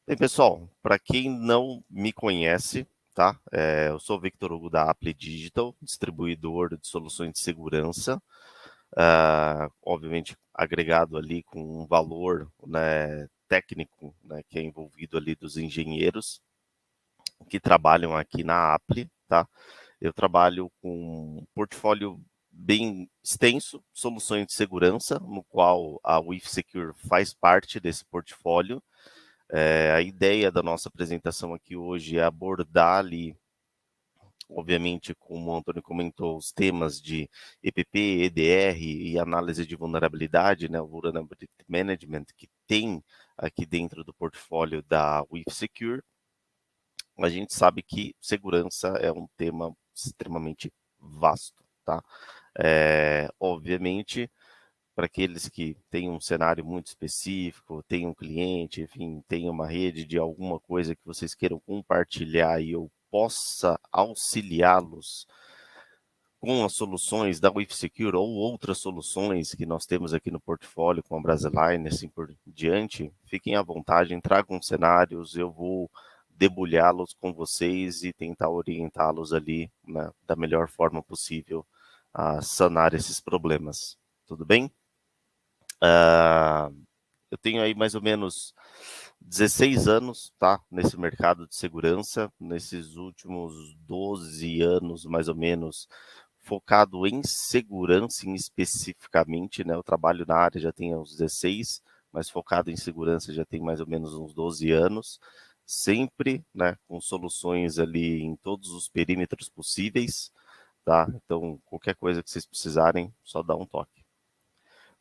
Bem, pessoal, para quem não me conhece, tá? Eu sou o Victor Hugo da Apple Digital, distribuidor de soluções de segurança, obviamente agregado ali com um valor, né, técnico, né, que é envolvido ali dos engenheiros que trabalham aqui na Apple, tá? Eu trabalho com um portfólio bem extenso, soluções de segurança, no qual a WithSecure faz parte desse portfólio. A ideia da nossa apresentação aqui hoje é abordar ali, obviamente, como o Antônio comentou, os temas de EPP, EDR e análise de vulnerabilidade, né, o Vulnerability Management, que tem aqui dentro do portfólio da WithSecure. A gente sabe que segurança é um tema extremamente vasto, tá? Obviamente, para aqueles que têm um cenário muito específico, têm um cliente, enfim, têm uma rede de alguma coisa que vocês queiram compartilhar e eu possa auxiliá-los com as soluções da WithSecure ou outras soluções que nós temos aqui no portfólio, com a Brasiline, assim por diante, fiquem à vontade, tragam cenários, eu vou debulhá-los com vocês e tentar orientá-los ali, né, da melhor forma possível a sanar esses problemas. Tudo bem? Eu tenho aí mais ou menos 16 anos, tá, nesse mercado de segurança, nesses últimos 12 anos, mais ou menos, focado em segurança especificamente, né, eu trabalho na área já tem uns 16, mas focado em segurança já tem mais ou menos uns 12 anos, sempre, né, com soluções ali em todos os perímetros possíveis, tá, então qualquer coisa que vocês precisarem, só dá um toque.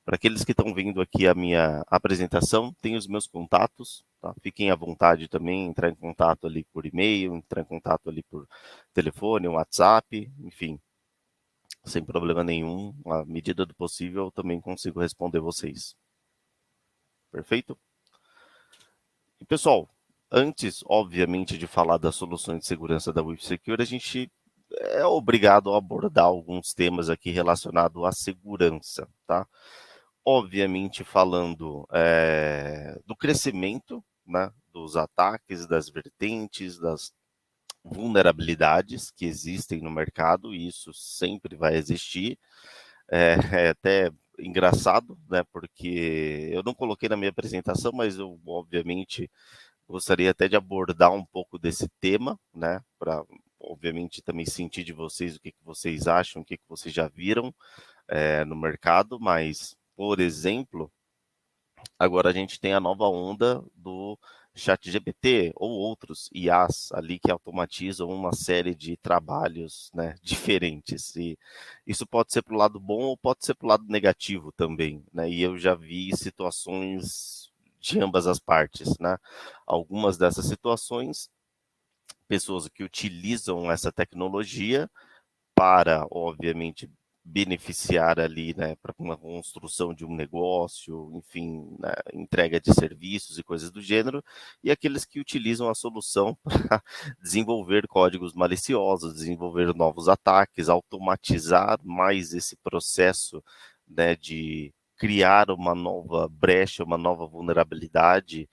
Para aqueles que estão vendo aqui a minha apresentação, tem os meus contatos, tá? Fiquem à vontade também, entrar em contato ali por e-mail, entrar em contato ali por telefone, WhatsApp, enfim, sem problema nenhum. À medida do possível, eu também consigo responder vocês. Perfeito? E pessoal, antes, obviamente, de falar das soluções de segurança da WithSecure, a gente é obrigado a abordar alguns temas aqui relacionados à segurança, tá? Obviamente falando do crescimento, né, dos ataques, das vertentes, das vulnerabilidades que existem no mercado, e isso sempre vai existir. É até engraçado, né, porque eu não coloquei na minha apresentação, mas eu, obviamente, gostaria até de abordar um pouco desse tema, né, para, obviamente, também sentir de vocês o que, que vocês acham, o que, que vocês já viram no mercado, mas, por exemplo, agora a gente tem a nova onda do ChatGPT ou outros IAs ali que automatizam uma série de trabalhos, né, diferentes. E isso pode ser para o lado bom ou pode ser para o lado negativo também, né? E eu já vi situações de ambas as partes, né? Algumas dessas situações, pessoas que utilizam essa tecnologia para, obviamente, beneficiar ali, né, para uma construção de um negócio, enfim, né, entrega de serviços e coisas do gênero, e aqueles que utilizam a solução para desenvolver códigos maliciosos, desenvolver novos ataques, automatizar mais esse processo, né, de criar uma nova brecha, uma nova vulnerabilidade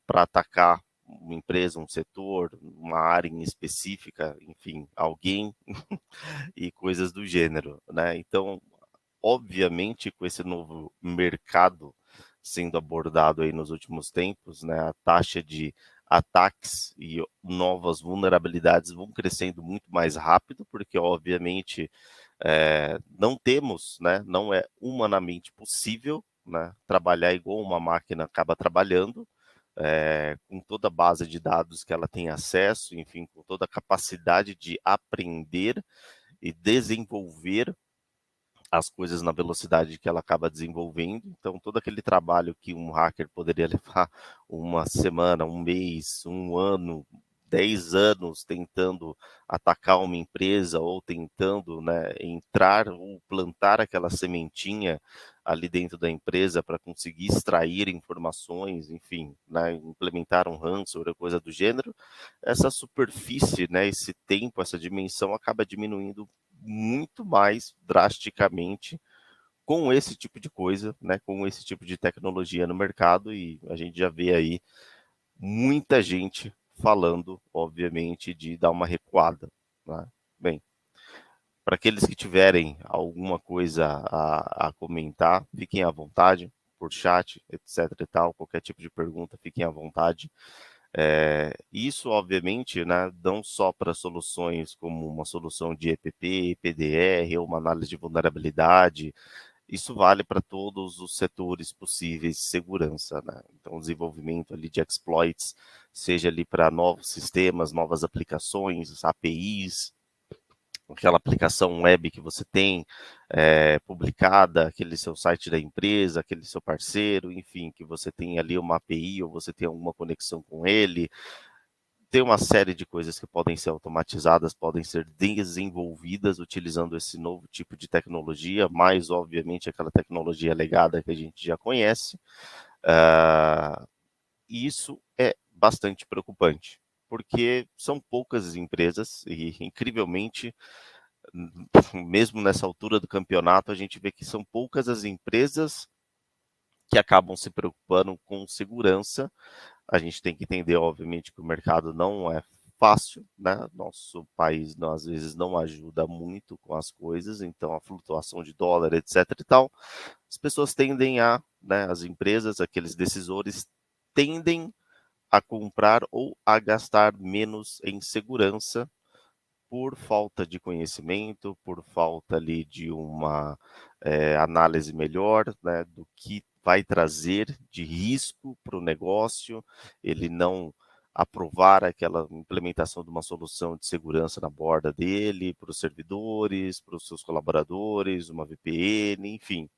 para atacar uma empresa, um setor, uma área em específica, enfim, alguém e coisas do gênero, né? Então, obviamente, com esse novo mercado sendo abordado aí nos últimos tempos, né, a taxa de ataques e novas vulnerabilidades vão crescendo muito mais rápido, porque obviamente não temos, né, não é humanamente possível, né, trabalhar igual uma máquina acaba trabalhando, com toda a base de dados que ela tem acesso, enfim, com toda a capacidade de aprender e desenvolver as coisas na velocidade que ela acaba desenvolvendo. Então, todo aquele trabalho que um hacker poderia levar uma semana, um mês, um ano, 10 anos tentando atacar uma empresa ou tentando, né, entrar ou plantar aquela sementinha ali dentro da empresa para conseguir extrair informações, enfim, né, implementar um ransomware ou coisa do gênero, essa superfície, né, esse tempo, essa dimensão acaba diminuindo muito mais drasticamente com esse tipo de coisa, né, com esse tipo de tecnologia no mercado, e a gente já vê aí muita gente falando, obviamente, de dar uma recuada, né? Bem, para aqueles que tiverem alguma coisa a comentar, fiquem à vontade, por chat, etc e tal, qualquer tipo de pergunta, fiquem à vontade. Isso, obviamente, né, não só para soluções como uma solução de EPP, PDR, ou uma análise de vulnerabilidade, isso vale para todos os setores possíveis de segurança, né? Então, o desenvolvimento ali de exploits, seja ali para novos sistemas, novas aplicações, APIs, aquela aplicação web que você tem publicada, aquele seu site da empresa, aquele seu parceiro, enfim, que você tem ali uma API ou você tem alguma conexão com ele. Tem uma série de coisas que podem ser automatizadas, podem ser desenvolvidas utilizando esse novo tipo de tecnologia, mais obviamente aquela tecnologia legada que a gente já conhece. E isso é bastante preocupante, porque são poucas empresas e, incrivelmente, mesmo nessa altura do campeonato, a gente vê que são poucas as empresas que acabam se preocupando com segurança. A gente tem que entender, obviamente, que o mercado não é fácil, né? Nosso país, às vezes, não ajuda muito com as coisas, então a flutuação de dólar, etc e tal, as pessoas tendem né, as empresas, aqueles decisores, tendem a comprar ou a gastar menos em segurança por falta de conhecimento, por falta ali de uma análise melhor, né, do que vai trazer de risco para o negócio, ele não aprovar aquela implementação de uma solução de segurança na borda dele, para os servidores, para os seus colaboradores, uma VPN, enfim,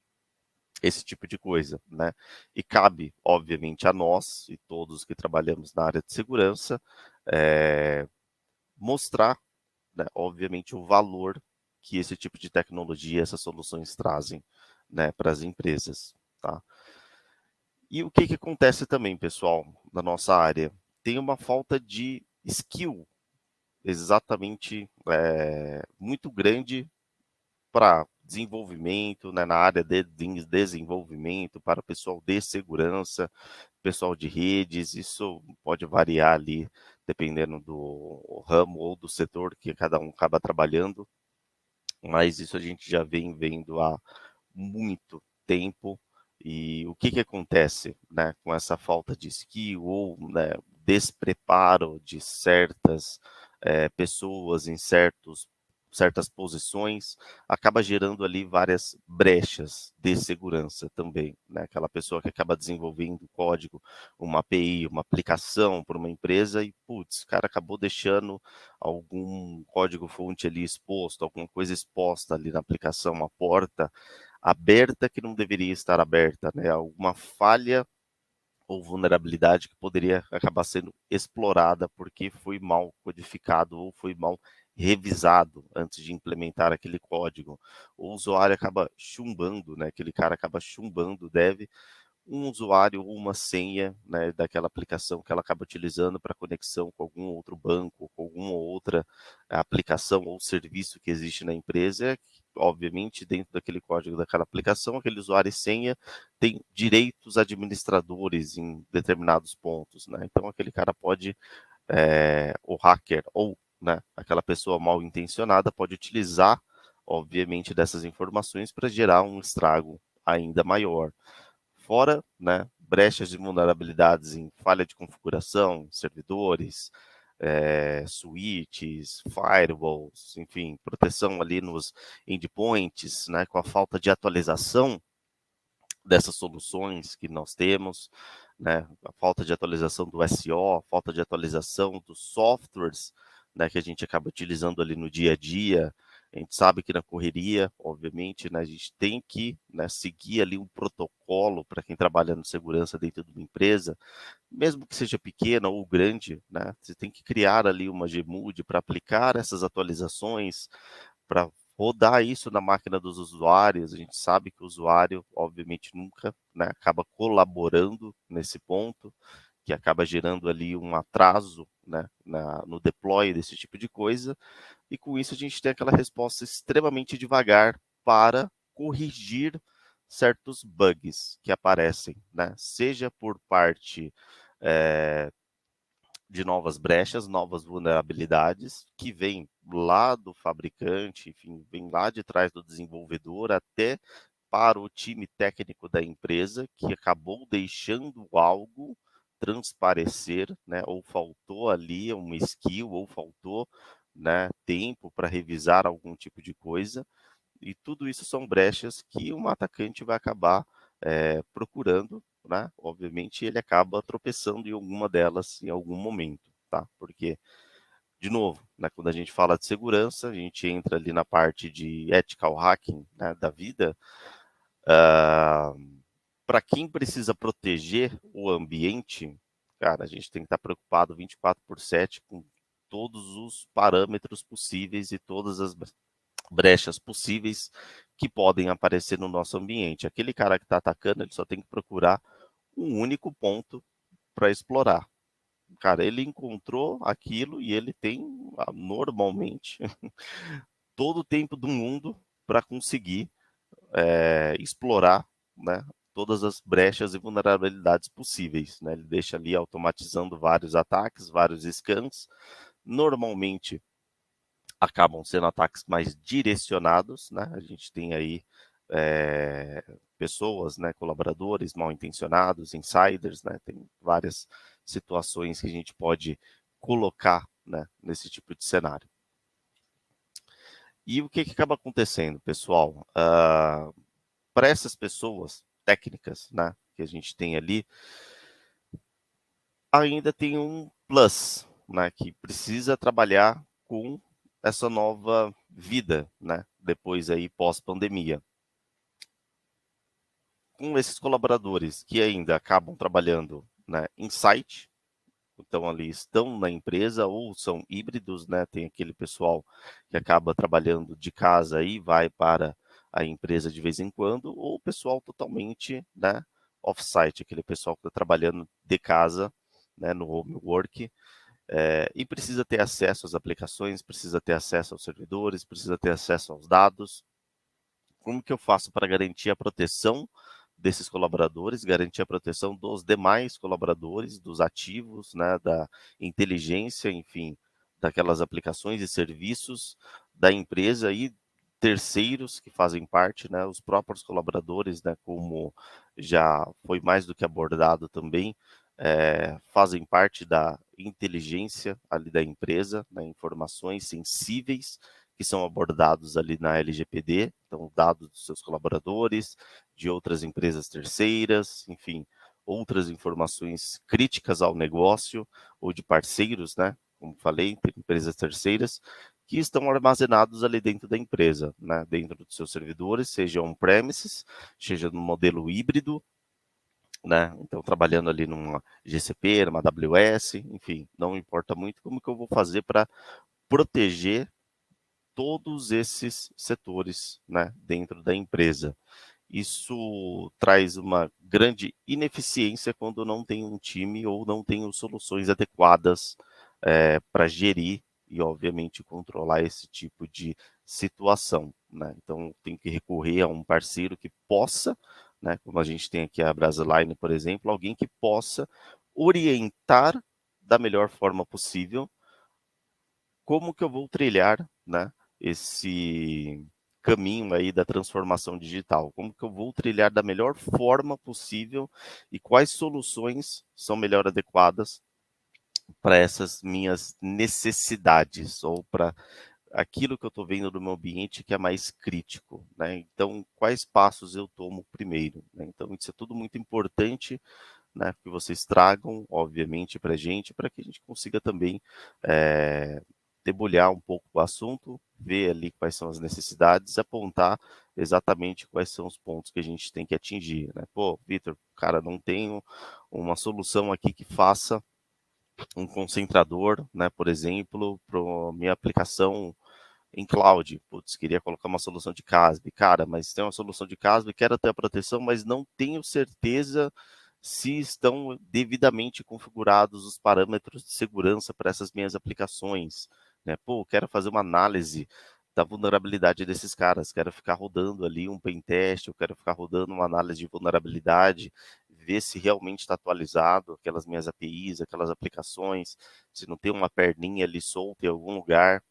esse tipo de coisa, né? E cabe, obviamente, a nós e todos que trabalhamos na área de segurança, mostrar, né, obviamente, o valor que esse tipo de tecnologia, essas soluções trazem, né, para as empresas, tá? E o que acontece também, pessoal, na nossa área? Tem uma falta de skill exatamente muito grande para desenvolvimento, né, na área de desenvolvimento, para o pessoal de segurança, pessoal de redes, isso pode variar ali, dependendo do ramo ou do setor que cada um acaba trabalhando, mas isso a gente já vem vendo há muito tempo. E o que acontece, né, com essa falta de skill ou, né, despreparo de certas pessoas em certas posições, acaba gerando ali várias brechas de segurança também, né? Aquela pessoa que acaba desenvolvendo código, uma API, uma aplicação para uma empresa e, putz, o cara acabou deixando algum código-fonte ali exposto, alguma coisa exposta ali na aplicação, uma porta aberta que não deveria estar aberta, né? Alguma falha ou vulnerabilidade que poderia acabar sendo explorada porque foi mal codificado ou foi mal revisado antes de implementar aquele código. O usuário acaba chumbando, né? Aquele cara acaba chumbando, deve um usuário ou uma senha, né, daquela aplicação que ela acaba utilizando para conexão com algum outro banco, com alguma outra aplicação ou serviço que existe na empresa. Obviamente, dentro daquele código daquela aplicação, aquele usuário e senha tem direitos administradores em determinados pontos, né? Então, aquele cara pode, o hacker ou, né, aquela pessoa mal intencionada pode utilizar, obviamente, dessas informações para gerar um estrago ainda maior. Fora, né, brechas de vulnerabilidades em falha de configuração, servidores, switches, firewalls, enfim, proteção ali nos endpoints, né, com a falta de atualização dessas soluções que nós temos, né, a falta de atualização do SO, a falta de atualização dos softwares, né, que a gente acaba utilizando ali no dia a dia. A gente sabe que na correria, obviamente, né, a gente tem que, né, seguir ali um protocolo para quem trabalha no segurança dentro de uma empresa, mesmo que seja pequena ou grande, né, você tem que criar ali uma GMUD para aplicar essas atualizações, para rodar isso na máquina dos usuários. A gente sabe que o usuário, obviamente, nunca, né, acaba colaborando nesse ponto, que acaba gerando ali um atraso, né, no deploy desse tipo de coisa, e com isso a gente tem aquela resposta extremamente devagar para corrigir certos bugs que aparecem, né, seja por parte de novas brechas, novas vulnerabilidades, que vem lá do fabricante, enfim, vem lá de trás do desenvolvedor até para o time técnico da empresa, que acabou deixando algo transparecer, né, ou faltou ali uma skill, ou faltou, né, tempo para revisar algum tipo de coisa, e tudo isso são brechas que um atacante vai acabar procurando, né? Obviamente ele acaba tropeçando em alguma delas em algum momento, tá? Porque, de novo, né, quando a gente fala de segurança, a gente entra ali na parte de ethical hacking, né, da vida. Para quem precisa proteger o ambiente, cara, a gente tem que estar preocupado 24/7 com todos os parâmetros possíveis e todas as brechas possíveis que podem aparecer no nosso ambiente. Aquele cara que está atacando, ele só tem que procurar um único ponto para explorar. Cara, ele encontrou aquilo e ele tem normalmente todo o tempo do mundo para conseguir explorar, né, todas as brechas e vulnerabilidades possíveis. Né? Ele deixa ali automatizando vários ataques, vários scans. Normalmente acabam sendo ataques mais direcionados, né? A gente tem aí pessoas, né, colaboradores mal intencionados, insiders, né? Tem várias situações que a gente pode colocar, né, nesse tipo de cenário. E o que acaba acontecendo, pessoal? Para essas pessoas técnicas, né, que a gente tem ali, ainda tem um plus, né, que precisa trabalhar com essa nova vida, né, depois aí pós-pandemia. Com esses colaboradores que ainda acabam trabalhando, né, em site, então ali estão na empresa ou são híbridos, né, tem aquele pessoal que acaba trabalhando de casa e vai para a empresa de vez em quando, ou o pessoal totalmente, né, off-site, aquele pessoal que está trabalhando de casa, né, no home work, e precisa ter acesso às aplicações, precisa ter acesso aos servidores, precisa ter acesso aos dados. Como que eu faço para garantir a proteção desses colaboradores, garantir a proteção dos demais colaboradores, dos ativos, né, da inteligência, enfim, daquelas aplicações e serviços da empresa e terceiros que fazem parte, né, os próprios colaboradores, né, como já foi mais do que abordado também, fazem parte da inteligência ali da empresa, né, informações sensíveis que são abordados ali na LGPD, então dados dos seus colaboradores, de outras empresas terceiras, enfim, outras informações críticas ao negócio ou de parceiros, né? Como falei, empresas terceiras que estão armazenados ali dentro da empresa, né? Dentro dos seus servidores, seja on-premises, seja no modelo híbrido, né? Então, trabalhando ali numa GCP, numa AWS, enfim, não importa muito como que eu vou fazer para proteger todos esses setores, né, dentro da empresa. Isso traz uma grande ineficiência quando não tem um time ou não tem soluções adequadas para gerir e, obviamente, controlar esse tipo de situação. Né? Então, tem que recorrer a um parceiro que possa, né, como a gente tem aqui a Brasiline, por exemplo, alguém que possa orientar da melhor forma possível como que eu vou trilhar, né, esse caminho aí da transformação digital, como que eu vou trilhar da melhor forma possível e quais soluções são melhor adequadas para essas minhas necessidades ou para aquilo que eu estou vendo no meu ambiente que é mais crítico, né? Então, quais passos eu tomo primeiro, né? Então, isso é tudo muito importante, né, que vocês tragam, obviamente, para a gente, para que a gente consiga também debulhar um pouco o assunto, ver ali quais são as necessidades, apontar exatamente quais são os pontos que a gente tem que atingir. Né? Pô, Vitor, cara, não tenho uma solução aqui que faça um concentrador, né, por exemplo, para minha aplicação em cloud. Putz, queria colocar uma solução de CASB. Cara, mas tem uma solução de CASB, quero ter a proteção, mas não tenho certeza se estão devidamente configurados os parâmetros de segurança para essas minhas aplicações. Né? Pô, quero fazer uma análise da vulnerabilidade desses caras, quero ficar rodando ali um pen test, eu quero ficar rodando uma análise de vulnerabilidade, ver se realmente está atualizado aquelas minhas APIs, aquelas aplicações, se não tem uma perninha ali solta em algum lugar.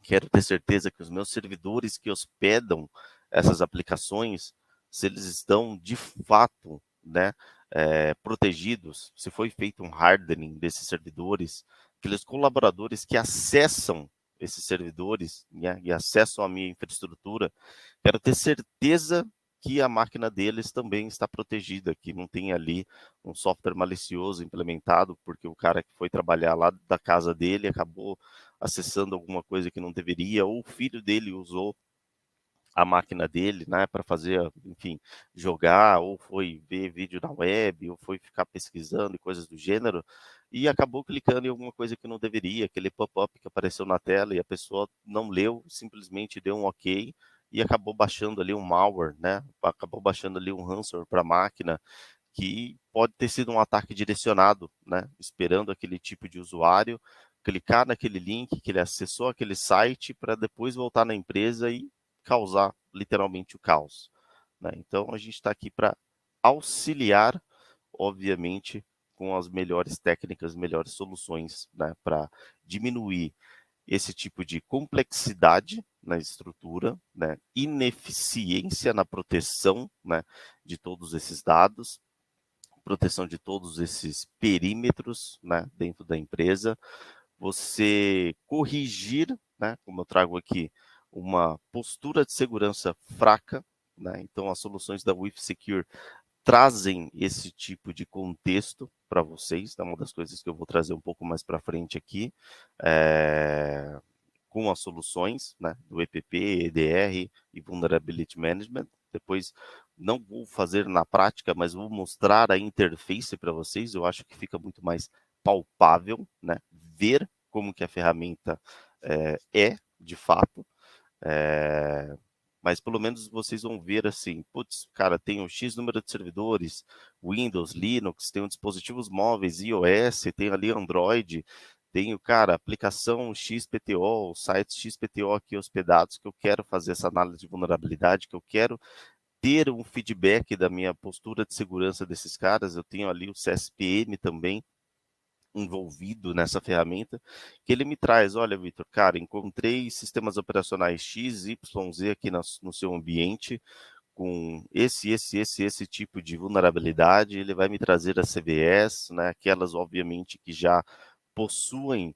Quero ter certeza que os meus servidores que hospedam essas aplicações, se eles estão de fato, né, protegidos, se foi feito um hardening desses servidores, aqueles colaboradores que acessam esses servidores, né, e acessam a minha infraestrutura, quero ter certeza que a máquina deles também está protegida, que não tem ali um software malicioso implementado, porque o cara que foi trabalhar lá da casa dele acabou acessando alguma coisa que não deveria, ou o filho dele usou a máquina dele, né, para fazer, enfim, jogar, ou foi ver vídeo na web, ou foi ficar pesquisando e coisas do gênero, e acabou clicando em alguma coisa que não deveria, aquele pop-up que apareceu na tela e a pessoa não leu, simplesmente deu um ok e acabou baixando ali um malware, né, acabou baixando ali um ransomware para a máquina, que pode ter sido um ataque direcionado, né, esperando aquele tipo de usuário clicar naquele link que ele acessou aquele site para depois voltar na empresa e causar literalmente o caos, né? Então a gente está aqui para auxiliar, obviamente, com as melhores técnicas, melhores soluções, né, para diminuir esse tipo de complexidade na estrutura, né, ineficiência na proteção, né, de todos esses dados, proteção de todos esses perímetros, né, dentro da empresa, você corrigir, né, como eu trago aqui, uma postura de segurança fraca, né, então as soluções da WithSecure trazem esse tipo de contexto para vocês, é uma das coisas que eu vou trazer um pouco mais para frente aqui, com as soluções, né, do EPP, EDR e Vulnerability Management. Depois não vou fazer na prática, mas vou mostrar a interface para vocês. Eu acho que fica muito mais palpável, né, ver como que a ferramenta de fato. Mas pelo menos vocês vão ver assim, putz, cara, tem um X número de servidores, Windows, Linux, tem dispositivos móveis, iOS, tem ali Android, tenho, cara, aplicação XPTO, sites XPTO aqui hospedados, que eu quero fazer essa análise de vulnerabilidade, que eu quero ter um feedback da minha postura de segurança desses caras, eu tenho ali o CSPM também, envolvido nessa ferramenta, que ele me traz, olha, Vitor, cara, encontrei sistemas operacionais X, Y, Z aqui no seu ambiente, com esse tipo de vulnerabilidade, ele vai me trazer as CVEs, né, aquelas, obviamente, que já possuem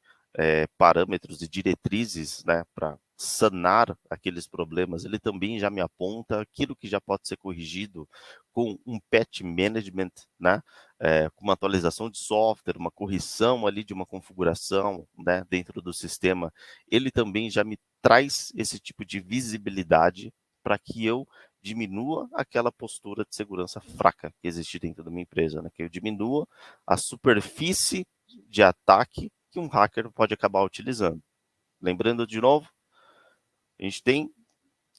parâmetros e diretrizes, né, para sanar aqueles problemas, ele também já me aponta aquilo que já pode ser corrigido com um patch management, né, com uma atualização de software, uma correção ali de uma configuração, né, dentro do sistema, ele também já me traz esse tipo de visibilidade para que eu diminua aquela postura de segurança fraca que existe dentro da minha empresa, né, que eu diminua a superfície de ataque que um hacker pode acabar utilizando. Lembrando de novo, a gente tem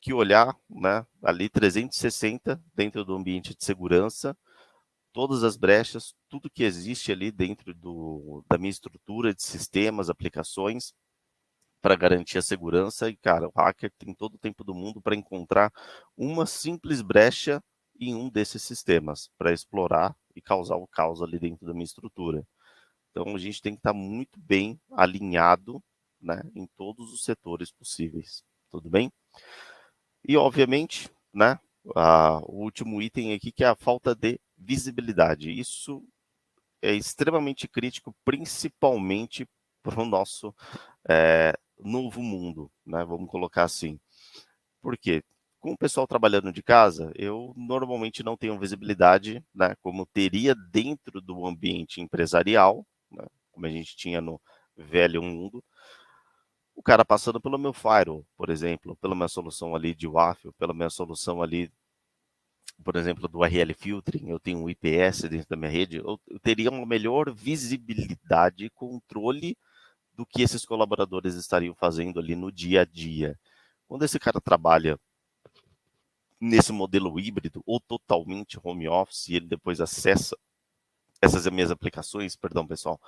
que olhar, né, ali 360 dentro do ambiente de segurança, todas as brechas, tudo que existe ali dentro da minha estrutura de sistemas, aplicações, para garantir a segurança. E, cara, o hacker tem todo o tempo do mundo para encontrar uma simples brecha em um desses sistemas, para explorar e causar o caos ali dentro da minha estrutura. Então, a gente tem que estar muito bem alinhado, né, em todos os setores possíveis. Tudo bem? E, obviamente, né, o último item aqui, que é a falta de visibilidade. Isso é extremamente crítico, principalmente para o nosso novo mundo, né, vamos colocar assim. Por quê? Com o pessoal trabalhando de casa, eu normalmente não tenho visibilidade, né, como teria dentro do ambiente empresarial, né, como a gente tinha no velho mundo. O cara passando pelo meu firewall, por exemplo, pela minha solução ali de WAF, pela minha solução ali, por exemplo, do URL Filtering, eu tenho um IPS dentro da minha rede, eu teria uma melhor visibilidade e controle do que esses colaboradores estariam fazendo ali no dia a dia. Quando esse cara trabalha nesse modelo híbrido ou totalmente home office, e ele depois acessa essas minhas aplicações, perdão, pessoal,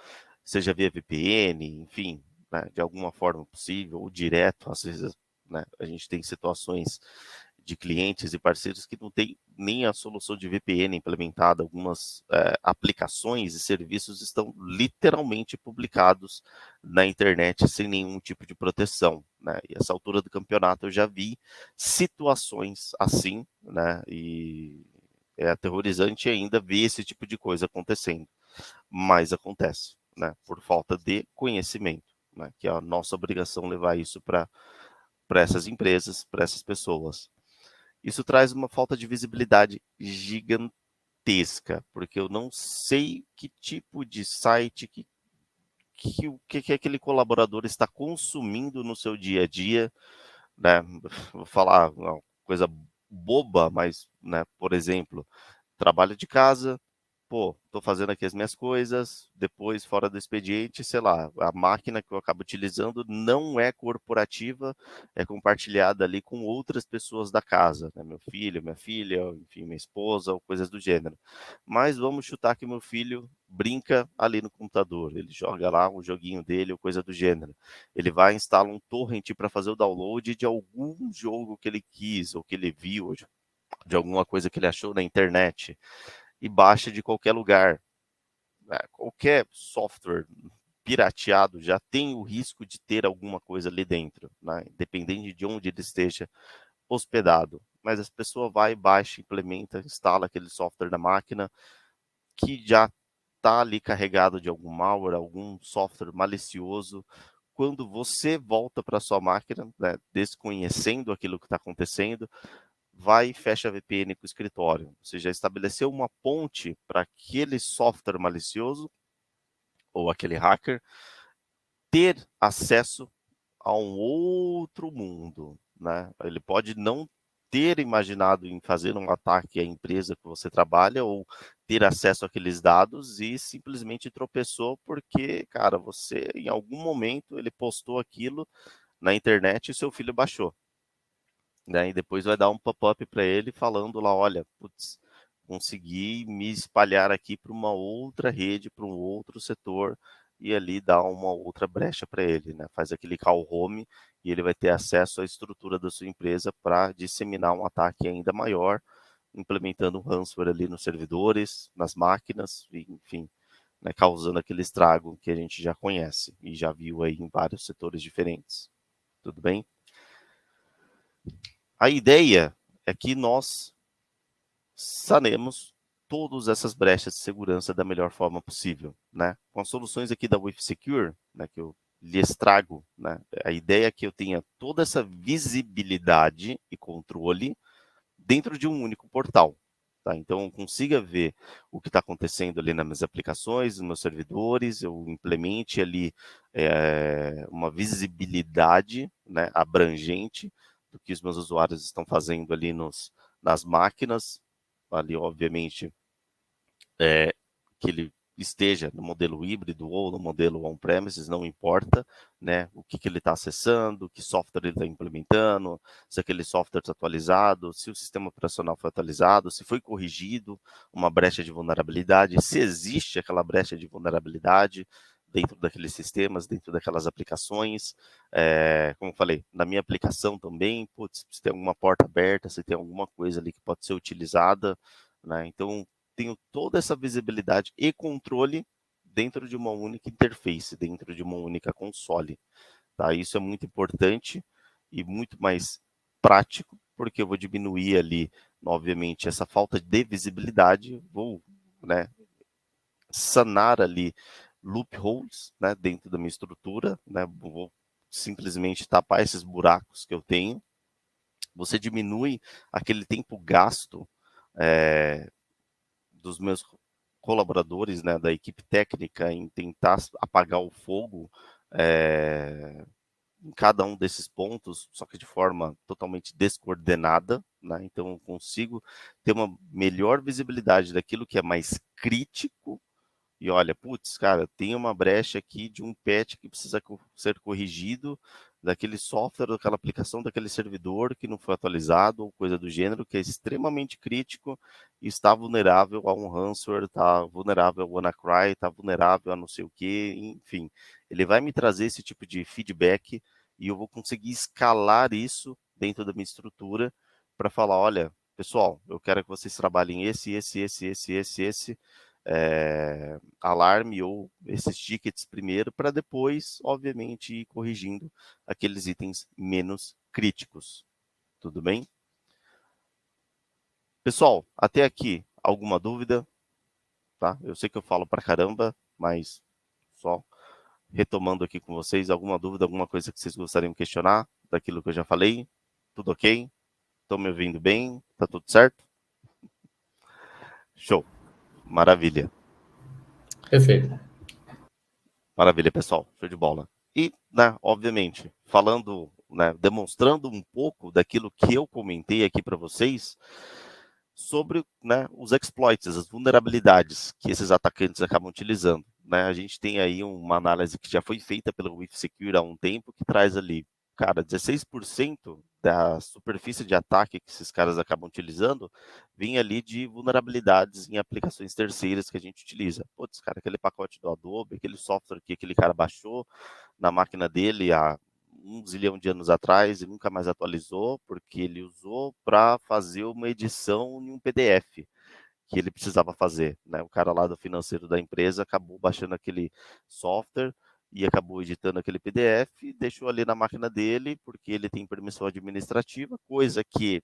seja via VPN, enfim, né, de alguma forma possível, ou direto, às vezes, né, a gente tem situações de clientes e parceiros que não tem nem a solução de VPN implementada. Algumas aplicações e serviços estão literalmente publicados na internet sem nenhum tipo de proteção, né? E essa altura do campeonato eu já vi situações assim, né? E é aterrorizante ainda ver esse tipo de coisa acontecendo, mas acontece, né? Por falta de conhecimento, né? Que é a nossa obrigação levar isso para essas empresas, para essas pessoas. Isso traz uma falta de visibilidade gigantesca, porque eu não sei que tipo de site, o que aquele colaborador está consumindo no seu dia a dia, né? Vou falar uma coisa boba, mas, né, por exemplo, trabalho de casa, pô, tô fazendo aqui as minhas coisas, depois fora do expediente, sei lá, a máquina que eu acabo utilizando não é corporativa, é compartilhada ali com outras pessoas da casa, né? Meu filho, minha filha, enfim, minha esposa, ou coisas do gênero. Mas vamos chutar que meu filho brinca ali no computador, ele joga lá um joguinho dele ou coisa do gênero. Ele vai instalar um torrent para fazer o download de algum jogo que ele quis ou que ele viu, de alguma coisa que ele achou na internet e baixa de qualquer lugar, né? Qualquer software pirateado já tem o risco de ter alguma coisa ali dentro, né? Independente de onde ele esteja hospedado. Mas a pessoa vai, baixa, implementa, instala aquele software na máquina que já está ali carregado de algum malware, algum software malicioso. Quando você volta para sua máquina, né, desconhecendo aquilo que está acontecendo, vai e fecha a VPN com o escritório. Você já estabeleceu uma ponte para aquele software malicioso ou aquele hacker ter acesso a um outro mundo, né? Ele pode não ter imaginado em fazer um ataque à empresa que você trabalha ou ter acesso àqueles dados e simplesmente tropeçou porque, cara, você em algum momento ele postou aquilo na internet e seu filho baixou, né? E depois vai dar um pop-up para ele falando lá, olha, putz, consegui me espalhar aqui para uma outra rede, para um outro setor e ali dá uma outra brecha para ele, né? Faz aquele call home e ele vai ter acesso à estrutura da sua empresa para disseminar um ataque ainda maior, implementando um ransomware ali nos servidores, nas máquinas, enfim, né, causando aquele estrago que a gente já conhece e já viu aí em vários setores diferentes. Tudo bem? A ideia é que nós sanemos todas essas brechas de segurança da melhor forma possível, né? Com as soluções aqui da WithSecure, né, que eu lhes trago, né? A ideia é que eu tenha toda essa visibilidade e controle dentro de um único portal. Tá? Então, eu consiga ver o que está acontecendo ali nas minhas aplicações, nos meus servidores, eu implemente ali uma visibilidade, né, abrangente do que os meus usuários estão fazendo ali nas máquinas, ali, obviamente, que ele esteja no modelo híbrido ou no modelo on-premises, não importa, né, o que ele está acessando, que software ele está implementando, se aquele software está atualizado, se o sistema operacional foi atualizado, se foi corrigido uma brecha de vulnerabilidade, se existe aquela brecha de vulnerabilidade dentro daqueles sistemas, dentro daquelas aplicações, como eu falei, na minha aplicação também, putz, se tem alguma porta aberta, se tem alguma coisa ali que pode ser utilizada, né, então tenho toda essa visibilidade e controle dentro de uma única interface, dentro de uma única console. Tá? Isso é muito importante e muito mais prático, porque eu vou diminuir ali, obviamente, essa falta de visibilidade, vou, né, sanar ali loopholes, né, dentro da minha estrutura, né, vou simplesmente tapar esses buracos que eu tenho. Você diminui aquele tempo gasto dos meus colaboradores, né, da equipe técnica em tentar apagar o fogo em cada um desses pontos, só que de forma totalmente descoordenada, né? Então eu consigo ter uma melhor visibilidade daquilo que é mais crítico e olha, putz, cara, tem uma brecha aqui de um patch que precisa ser corrigido daquele software, daquela aplicação, daquele servidor que não foi atualizado ou coisa do gênero, que é extremamente crítico e está vulnerável a um ransomware, está vulnerável ao WannaCry, está vulnerável a não sei o que, enfim. Ele vai me trazer esse tipo de feedback e eu vou conseguir escalar isso dentro da minha estrutura para falar, olha, pessoal, eu quero que vocês trabalhem esse alarme ou esses tickets primeiro, para depois, obviamente, ir corrigindo aqueles itens menos críticos. Tudo bem? Pessoal, até aqui, alguma dúvida? Tá? Eu sei que eu falo pra caramba, mas só retomando aqui com vocês, alguma dúvida, alguma coisa que vocês gostariam de questionar daquilo que eu já falei? Tudo ok? Estão me ouvindo bem? Tá tudo certo? Show. Maravilha. Perfeito. Maravilha, pessoal. Show de bola. E, né, obviamente, falando, né, demonstrando um pouco daquilo que eu comentei aqui para vocês sobre, né, os exploits, as vulnerabilidades que esses atacantes acabam utilizando. Né? A gente tem aí uma análise que já foi feita pela WithSecure há um tempo que traz ali, cara, 16% da superfície de ataque que esses caras acabam utilizando vem ali de vulnerabilidades em aplicações terceiras que a gente utiliza. Putz, cara, aquele pacote do Adobe, aquele software que aquele cara baixou na máquina dele há 1 zilhão de anos atrás e nunca mais atualizou, porque ele usou para fazer uma edição em um PDF que ele precisava fazer. Né? O cara lá do financeiro da empresa acabou baixando aquele software e acabou editando aquele PDF, deixou ali na máquina dele, porque ele tem permissão administrativa, coisa que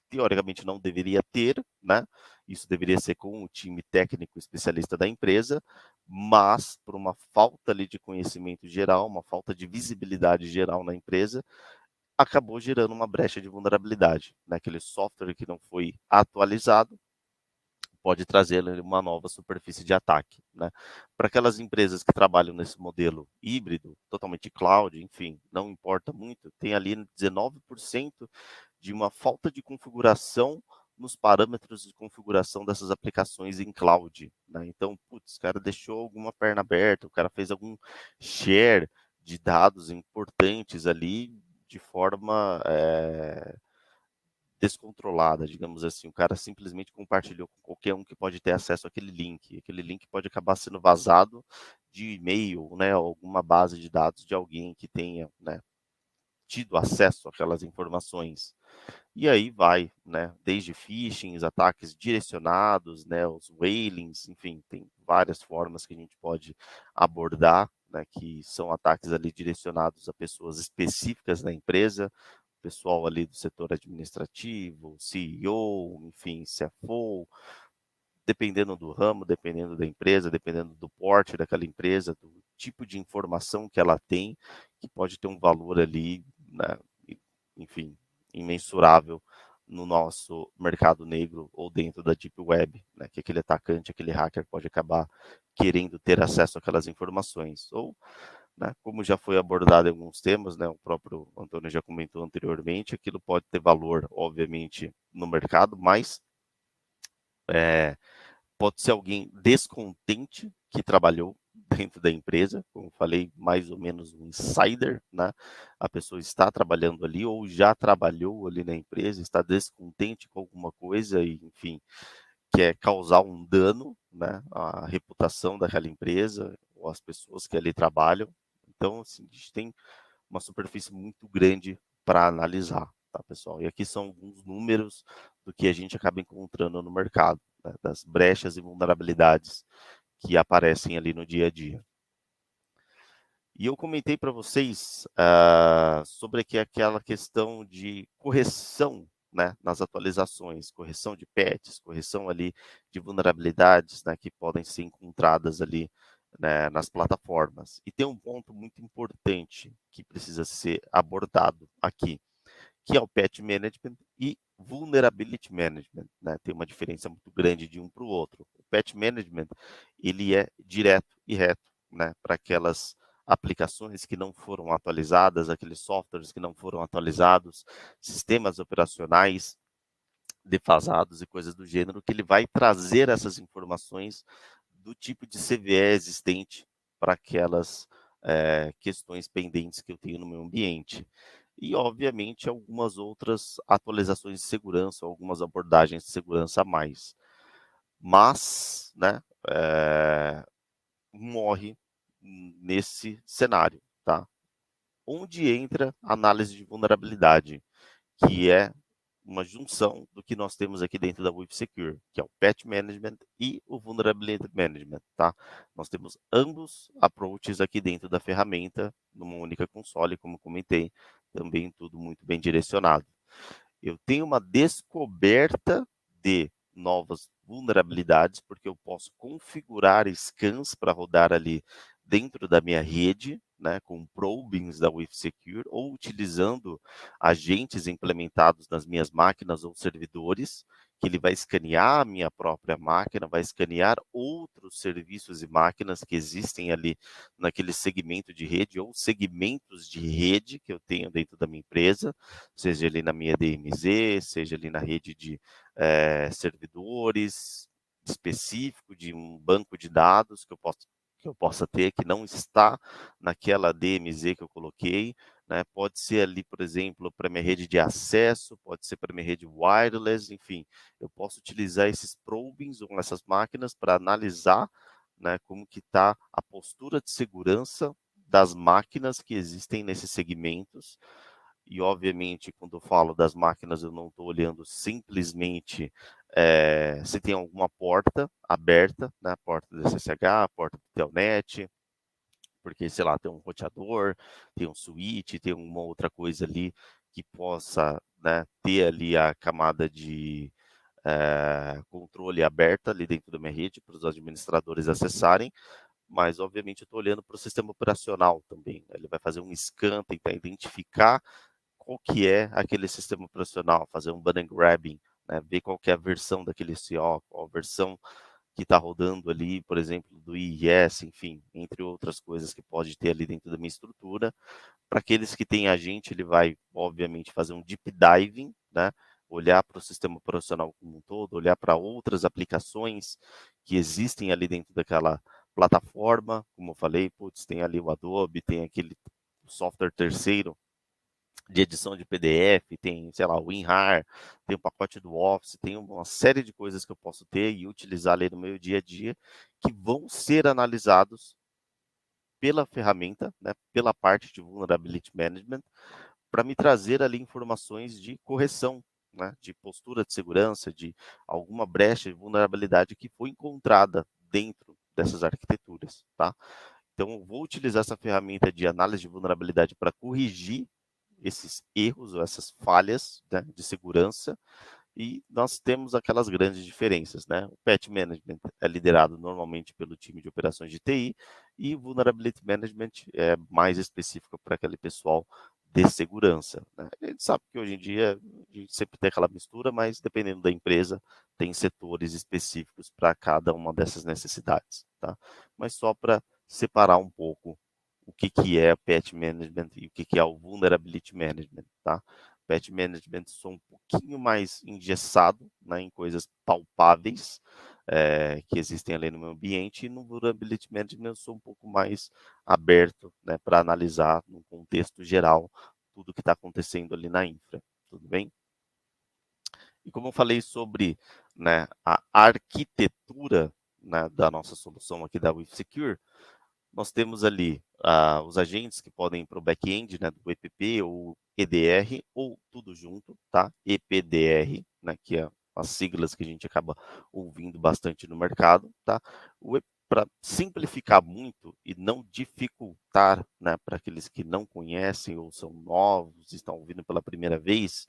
teoricamente não deveria ter, né? Isso deveria ser com o time técnico especialista da empresa, mas por uma falta ali de conhecimento geral, uma falta de visibilidade geral na empresa, acabou gerando uma brecha de vulnerabilidade. Né? Aquele software que não foi atualizado pode trazer uma nova superfície de ataque. Né? Para aquelas empresas que trabalham nesse modelo híbrido, totalmente cloud, enfim, não importa muito, tem ali 19% de uma falta de configuração nos parâmetros de configuração dessas aplicações em cloud. Né? Então, putz, o cara deixou alguma perna aberta, o cara fez algum share de dados importantes ali de forma descontrolada, digamos assim. O cara simplesmente compartilhou com qualquer um que pode ter acesso àquele link. Aquele link pode acabar sendo vazado de e-mail, né, alguma base de dados de alguém que tenha, né, tido acesso àquelas informações. E aí vai, né, desde phishing, ataques direcionados, né, os whalings, enfim, tem várias formas que a gente pode abordar, né, que são ataques ali direcionados a pessoas específicas da empresa, pessoal ali do setor administrativo, CEO, enfim, CFO, dependendo do ramo, dependendo da empresa, dependendo do porte daquela empresa, do tipo de informação que ela tem, que pode ter um valor ali, né, enfim, imensurável no nosso mercado negro ou dentro da Deep Web, né, que aquele atacante, aquele hacker pode acabar querendo ter acesso àquelas informações. Ou, né, como já foi abordado em alguns temas, né, o próprio Antônio já comentou anteriormente, aquilo pode ter valor, obviamente, no mercado, mas pode ser alguém descontente que trabalhou dentro da empresa, como falei, mais ou menos um insider, né? A pessoa está trabalhando ali ou já trabalhou ali na empresa, está descontente com alguma coisa e, enfim, quer causar um dano, né, à reputação daquela empresa ou às pessoas que ali trabalham. Então, assim, a gente tem uma superfície muito grande para analisar, tá, pessoal? E aqui são alguns números do que a gente acaba encontrando no mercado, né, das brechas e vulnerabilidades que aparecem ali no dia a dia. E eu comentei para vocês sobre aquela questão de correção, né, nas atualizações, correção de patches, correção ali de vulnerabilidades, né, que podem ser encontradas ali, né, nas plataformas. E tem um ponto muito importante que precisa ser abordado aqui, que é o patch management e vulnerability management, né? Tem uma diferença muito grande de um para o outro. O patch management, ele é direto e reto, né, para aquelas aplicações que não foram atualizadas, aqueles softwares que não foram atualizados, sistemas operacionais defasados e coisas do gênero, que ele vai trazer essas informações do tipo de CVE existente para aquelas questões pendentes que eu tenho no meu ambiente. E, obviamente, algumas outras atualizações de segurança, algumas abordagens de segurança a mais. Mas, né, morre nesse cenário, tá? Onde entra a análise de vulnerabilidade, que é uma junção do que nós temos aqui dentro da WithSecure, que é o Patch Management e o Vulnerability Management, tá? Nós temos ambos approaches aqui dentro da ferramenta, numa única console, como comentei, também tudo muito bem direcionado. Eu tenho uma descoberta de novas vulnerabilidades, porque eu posso configurar scans para rodar ali dentro da minha rede, né, com probings da WithSecure, ou utilizando agentes implementados nas minhas máquinas ou servidores, que ele vai escanear a minha própria máquina, vai escanear outros serviços e máquinas que existem ali naquele segmento de rede ou segmentos de rede que eu tenho dentro da minha empresa, seja ali na minha DMZ, seja ali na rede de servidores específico de um banco de dados que eu possa ter, que não está naquela DMZ que eu coloquei, né? Pode ser ali, por exemplo, para minha rede de acesso, pode ser para minha rede wireless, enfim, eu posso utilizar esses probings ou essas máquinas para analisar, né, como que está a postura de segurança das máquinas que existem nesses segmentos. E, obviamente, quando eu falo das máquinas, eu não estou olhando simplesmente se tem alguma porta aberta, né? Porta do SSH, porta do Telnet, porque, sei lá, tem um roteador, tem um switch, tem uma outra coisa ali que possa, né, ter ali a camada de controle aberta ali dentro da minha rede para os administradores acessarem, mas obviamente eu estou olhando para o sistema operacional também. Ele vai fazer um scan, tentar identificar qual que é aquele sistema operacional, fazer um bunny grabbing, né, ver qual que é a versão daquele CO, qual a versão que está rodando ali, por exemplo, do IIS, enfim, entre outras coisas que pode ter ali dentro da minha estrutura. Para aqueles que têm agente, ele vai, obviamente, fazer um deep diving, né, olhar para o sistema operacional como um todo, olhar para outras aplicações que existem ali dentro daquela plataforma, como eu falei, putz, tem ali o Adobe, tem aquele software terceiro de edição de PDF, tem, sei lá, o WinRAR, tem o pacote do Office, tem uma série de coisas que eu posso ter e utilizar ali no meu dia a dia, que vão ser analisados pela ferramenta, né, pela parte de Vulnerability Management, para me trazer ali informações de correção, né, de postura de segurança, de alguma brecha de vulnerabilidade que foi encontrada dentro dessas arquiteturas, tá? Então, eu vou utilizar essa ferramenta de análise de vulnerabilidade para corrigir esses erros ou essas falhas, né, de segurança, e nós temos aquelas grandes diferenças, né? O Patch Management é liderado normalmente pelo time de operações de TI e o Vulnerability Management é mais específico para aquele pessoal de segurança, né? A gente sabe que hoje em dia a gente sempre tem aquela mistura, mas dependendo da empresa, tem setores específicos para cada uma dessas necessidades, tá? Mas só para separar um pouco o que é Patch Management e o que é o Vulnerability Management, tá? Patch Management sou um pouquinho mais engessado, né, em coisas palpáveis que existem ali no meu ambiente, e no Vulnerability Management eu sou um pouco mais aberto, né, para analisar no contexto geral tudo o que está acontecendo ali na infra, tudo bem? E como eu falei sobre, né, a arquitetura, né, da nossa solução aqui da WithSecure, nós temos ali os agentes que podem ir para o back-end, né, do EPP ou EDR, ou tudo junto, tá? EPDR, né, que é as siglas que a gente acaba ouvindo bastante no mercado, tá? Para simplificar muito e não dificultar, né, para aqueles que não conhecem ou são novos, estão ouvindo pela primeira vez,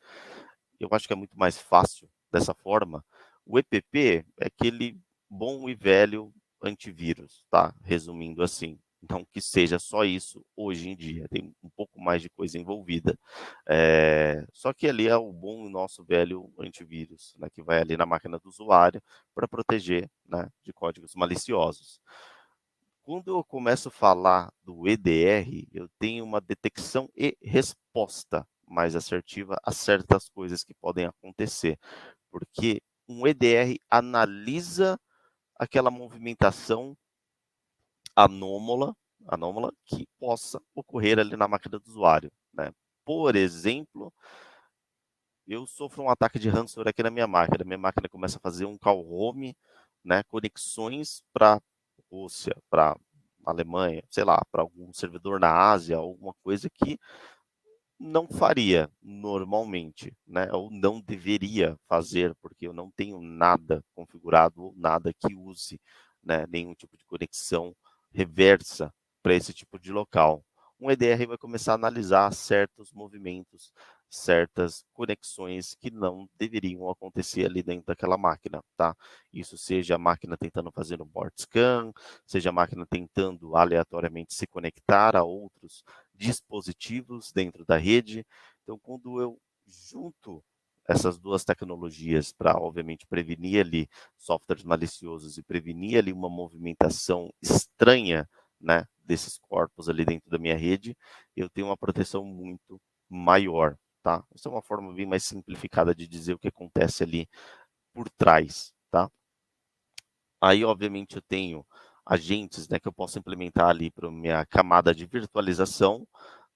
eu acho que é muito mais fácil dessa forma. O EPP é aquele bom e velho antivírus, tá? Resumindo assim. Então, que seja só isso hoje em dia. Tem um pouco mais de coisa envolvida. Só que ali é o bom e nosso velho antivírus, né, que vai ali na máquina do usuário para proteger, né, de códigos maliciosos. Quando eu começo a falar do EDR, eu tenho uma detecção e resposta mais assertiva a certas coisas que podem acontecer, porque um EDR analisa aquela movimentação anômala que possa ocorrer ali na máquina do usuário, né? Por exemplo, eu sofro um ataque de ransomware aqui na minha máquina começa a fazer um call home, né, conexões para Rússia, para Alemanha, sei lá, para algum servidor na Ásia, alguma coisa que não faria normalmente, né? Ou não deveria fazer, porque eu não tenho nada configurado ou nada que use, né, nenhum tipo de conexão reversa para esse tipo de local. Um EDR vai começar a analisar certos movimentos, certas conexões que não deveriam acontecer ali dentro daquela máquina, tá? Isso seja a máquina tentando fazer um port scan, seja a máquina tentando aleatoriamente se conectar a outros dispositivos dentro da rede. Então, quando eu junto essas duas tecnologias para, obviamente, prevenir ali softwares maliciosos e prevenir ali uma movimentação estranha, né, desses corpos ali dentro da minha rede, eu tenho uma proteção muito maior, tá? Essa é uma forma bem mais simplificada de dizer o que acontece ali por trás, tá? Aí, obviamente, eu tenho agentes, né, que eu posso implementar ali para minha camada de virtualização.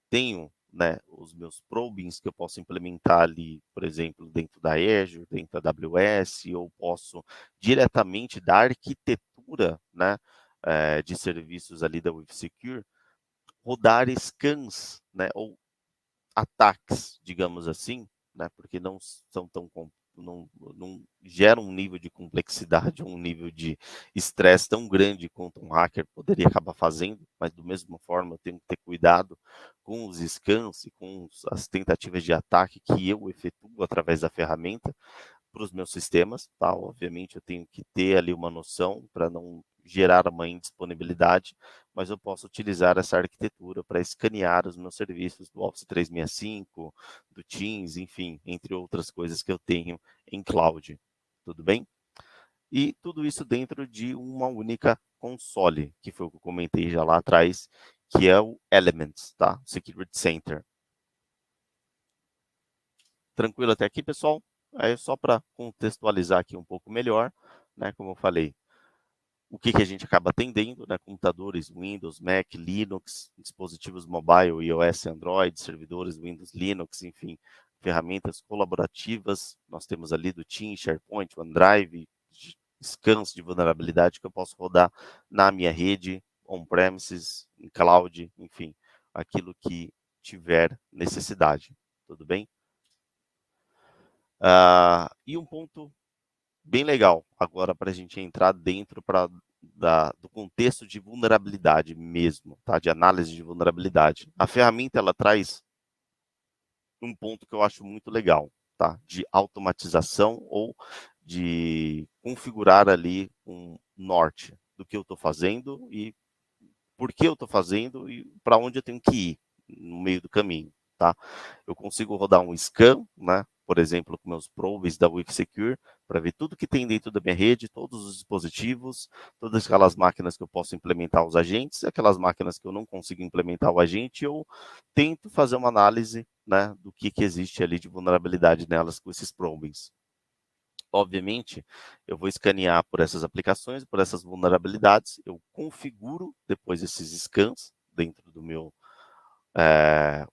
Tenho, né, os meus probings que eu posso implementar ali, por exemplo, dentro da Azure, dentro da AWS, ou posso diretamente da arquitetura, né, de serviços ali da WithSecure, rodar scans, né, ou ataques, digamos assim, né, porque não são tão não geram um nível de complexidade, um nível de estresse tão grande quanto um hacker poderia acabar fazendo, mas do mesma forma eu tenho que ter cuidado com os scans e com as tentativas de ataque que eu efetuo através da ferramenta para os meus sistemas, tá? Obviamente eu tenho que ter ali uma noção para não gerar uma indisponibilidade, mas eu posso utilizar essa arquitetura para escanear os meus serviços do Office 365, do Teams, enfim, entre outras coisas que eu tenho em cloud. Tudo bem? E tudo isso dentro de uma única console, que foi o que eu comentei já lá atrás, que é o Elements, tá? Security Center. Tranquilo até aqui, pessoal? Aí só para contextualizar aqui um pouco melhor, né? Como eu falei, o que a gente acaba atendendo, né? Computadores Windows, Mac, Linux, dispositivos mobile, iOS, Android, servidores Windows, Linux, enfim, ferramentas colaborativas. Nós temos ali do Teams, SharePoint, OneDrive, scans de vulnerabilidade que eu posso rodar na minha rede, on-premises, em cloud, enfim, aquilo que tiver necessidade. Tudo bem? E um ponto bem legal agora para a gente entrar dentro do contexto de vulnerabilidade mesmo, tá? De análise de vulnerabilidade. A ferramenta ela traz um ponto que eu acho muito legal, tá? De automatização ou de configurar ali um norte do que eu estou fazendo e por que eu estou fazendo e para onde eu tenho que ir no meio do caminho, tá? Eu consigo rodar um scan, né? Por exemplo, com meus probes da WithSecure, para ver tudo que tem dentro da minha rede, todos os dispositivos, todas aquelas máquinas que eu posso implementar os agentes, aquelas máquinas que eu não consigo implementar o agente, eu tento fazer uma análise, né, do que existe ali de vulnerabilidade nelas com esses probes. Obviamente, eu vou escanear por essas aplicações, por essas vulnerabilidades, eu configuro depois esses scans dentro do meu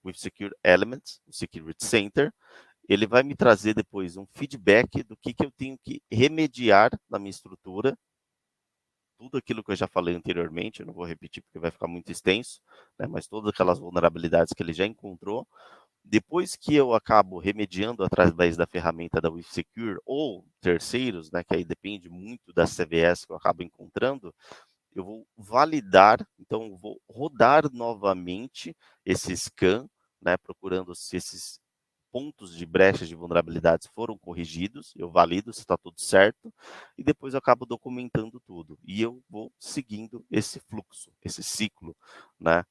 WithSecure Elements, o Security Center. Ele vai me trazer depois um feedback do que eu tenho que remediar na minha estrutura. Tudo aquilo que eu já falei anteriormente, eu não vou repetir porque vai ficar muito extenso, né, mas todas aquelas vulnerabilidades que ele já encontrou. Depois que eu acabo remediando através da ferramenta da WithSecure ou terceiros, né, que aí depende muito da CVS que eu acabo encontrando, eu vou validar, então eu vou rodar novamente esse scan, né, procurando se esses pontos de brechas de vulnerabilidades foram corrigidos, eu valido se está tudo certo, e depois eu acabo documentando tudo. E eu vou seguindo esse fluxo, esse ciclo, né?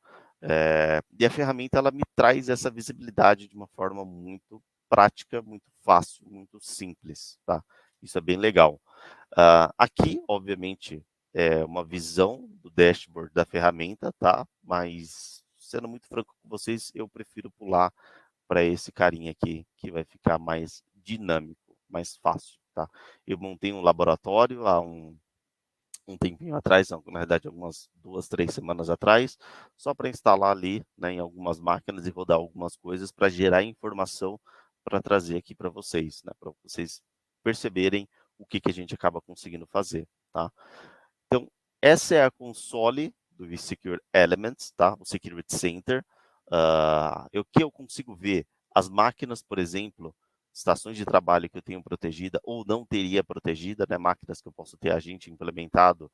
E a ferramenta, ela me traz essa visibilidade de uma forma muito prática, muito fácil, muito simples, tá? Isso é bem legal. Aqui, obviamente, é uma visão do dashboard da ferramenta, tá? Mas, sendo muito franco com vocês, eu prefiro pular para esse carinha aqui, que vai ficar mais dinâmico, mais fácil, tá? Eu montei um laboratório há um tempinho atrás, não, na verdade, algumas 2, 3 semanas atrás, só para instalar ali, né, em algumas máquinas e rodar algumas coisas para gerar informação para trazer aqui para vocês, né, para vocês perceberem o que a gente acaba conseguindo fazer, tá? Então, essa é a console do vSecure Elements, tá? O Security Center. O que eu consigo ver? As máquinas, por exemplo, estações de trabalho que eu tenho protegida ou não teria protegida, né, máquinas que eu posso ter agente implementado,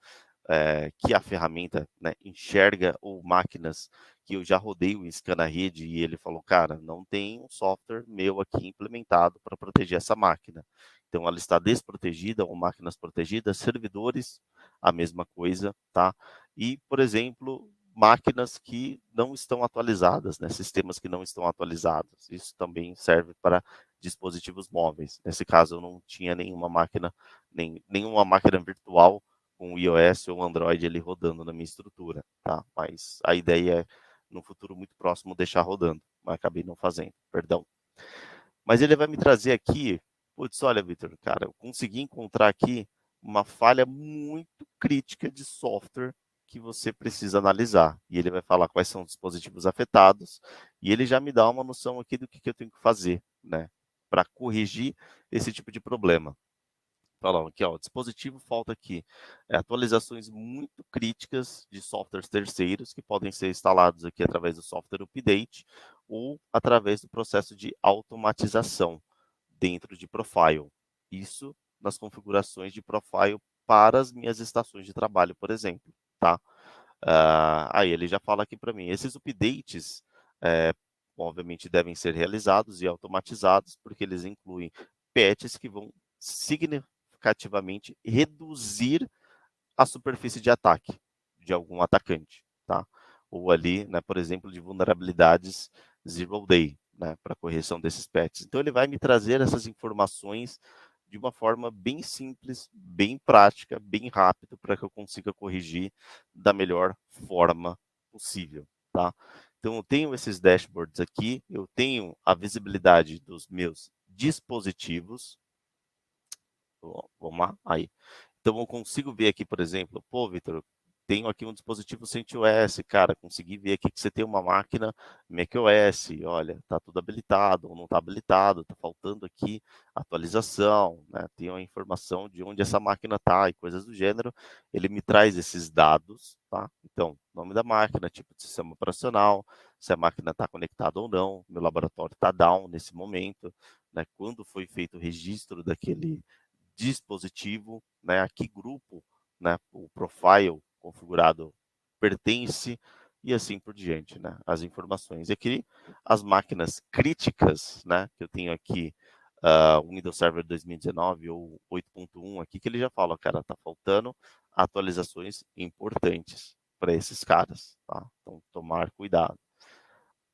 que a ferramenta, né, enxerga, ou máquinas que eu já rodei o scan na rede e ele falou, cara, não tem um software meu aqui implementado para proteger essa máquina. Então ela está desprotegida, ou máquinas protegidas, servidores, a mesma coisa, tá? E, por exemplo, máquinas que não estão atualizadas, né? Sistemas que não estão atualizados. Isso também serve para dispositivos móveis. Nesse caso, eu não tinha nenhuma máquina, nenhuma máquina virtual com iOS ou Android ali rodando na minha estrutura, tá? Mas a ideia é, no futuro muito próximo, deixar rodando, mas acabei não fazendo, perdão. Mas ele vai me trazer aqui, putz, olha, Vitor, cara, eu consegui encontrar aqui uma falha muito crítica de software que você precisa analisar. E ele vai falar quais são os dispositivos afetados, e ele já me dá uma noção aqui do que eu tenho que fazer, né, para corrigir esse tipo de problema. Fala aqui, ó, dispositivo falta aqui atualizações muito críticas de softwares terceiros que podem ser instalados aqui através do software update ou através do processo de automatização dentro de Profile. Isso nas configurações de Profile para as minhas estações de trabalho, por exemplo, tá? Aí ele já fala aqui para mim, esses updates, obviamente devem ser realizados e automatizados, porque eles incluem patches que vão significativamente reduzir a superfície de ataque de algum atacante, tá? Ou ali, né, por exemplo, de vulnerabilidades zero day, né, para correção desses patches. Então ele vai me trazer essas informações de uma forma bem simples, bem prática, bem rápido, para que eu consiga corrigir da melhor forma possível, tá? Então eu tenho esses dashboards aqui, eu tenho a visibilidade dos meus dispositivos. Vamos lá, aí. Então eu consigo ver aqui, por exemplo, pô, Vitor, tenho aqui um dispositivo CentOS, cara, consegui ver aqui que você tem uma máquina macOS, olha, tá tudo habilitado ou não tá habilitado, tá faltando aqui atualização, né? Tenho a informação de onde essa máquina tá e coisas do gênero. Ele me traz esses dados, tá? Então, nome da máquina, tipo de sistema operacional, se a máquina está conectada ou não, meu laboratório está down nesse momento, né? Quando foi feito o registro daquele dispositivo, né, a que grupo, né, o profile configurado pertence e assim por diante, né, as informações. E aqui as máquinas críticas, né, que eu tenho aqui, o Windows Server 2019 ou 8.1 aqui, que ele já fala, cara, tá faltando atualizações importantes para esses caras, tá? Então, tomar cuidado.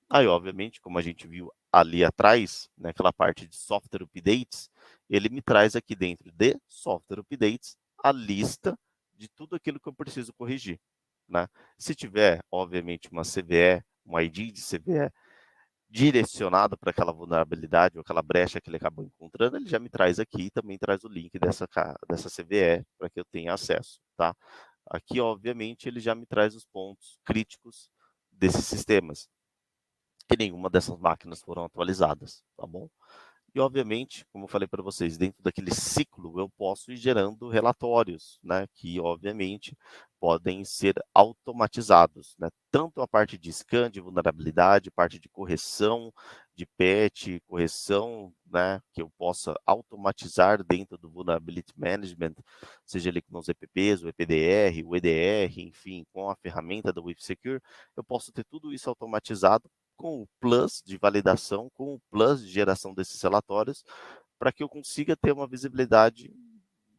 Aí, obviamente, como a gente viu ali atrás, naquela parte de software updates, ele me traz aqui dentro de software updates a lista de tudo aquilo que eu preciso corrigir, né? Se tiver, obviamente, uma CVE, um ID de CVE direcionado para aquela vulnerabilidade ou aquela brecha que ele acabou encontrando, ele já me traz aqui e também traz o link dessa CVE para que eu tenha acesso, tá? Aqui, obviamente, ele já me traz os pontos críticos desses sistemas, que nenhuma dessas máquinas foram atualizadas, tá bom? E, obviamente, como eu falei para vocês, dentro daquele ciclo eu posso ir gerando relatórios, né, que, obviamente, podem ser automatizados, né? Tanto a parte de scan de vulnerabilidade, parte de correção de patch, correção, né, que eu possa automatizar dentro do Vulnerability Management, seja ali com os EPPs, o EPDR, o EDR, enfim, com a ferramenta da WithSecure, eu posso ter tudo isso automatizado com o plus de validação, com o plus de geração desses relatórios, para que eu consiga ter uma visibilidade,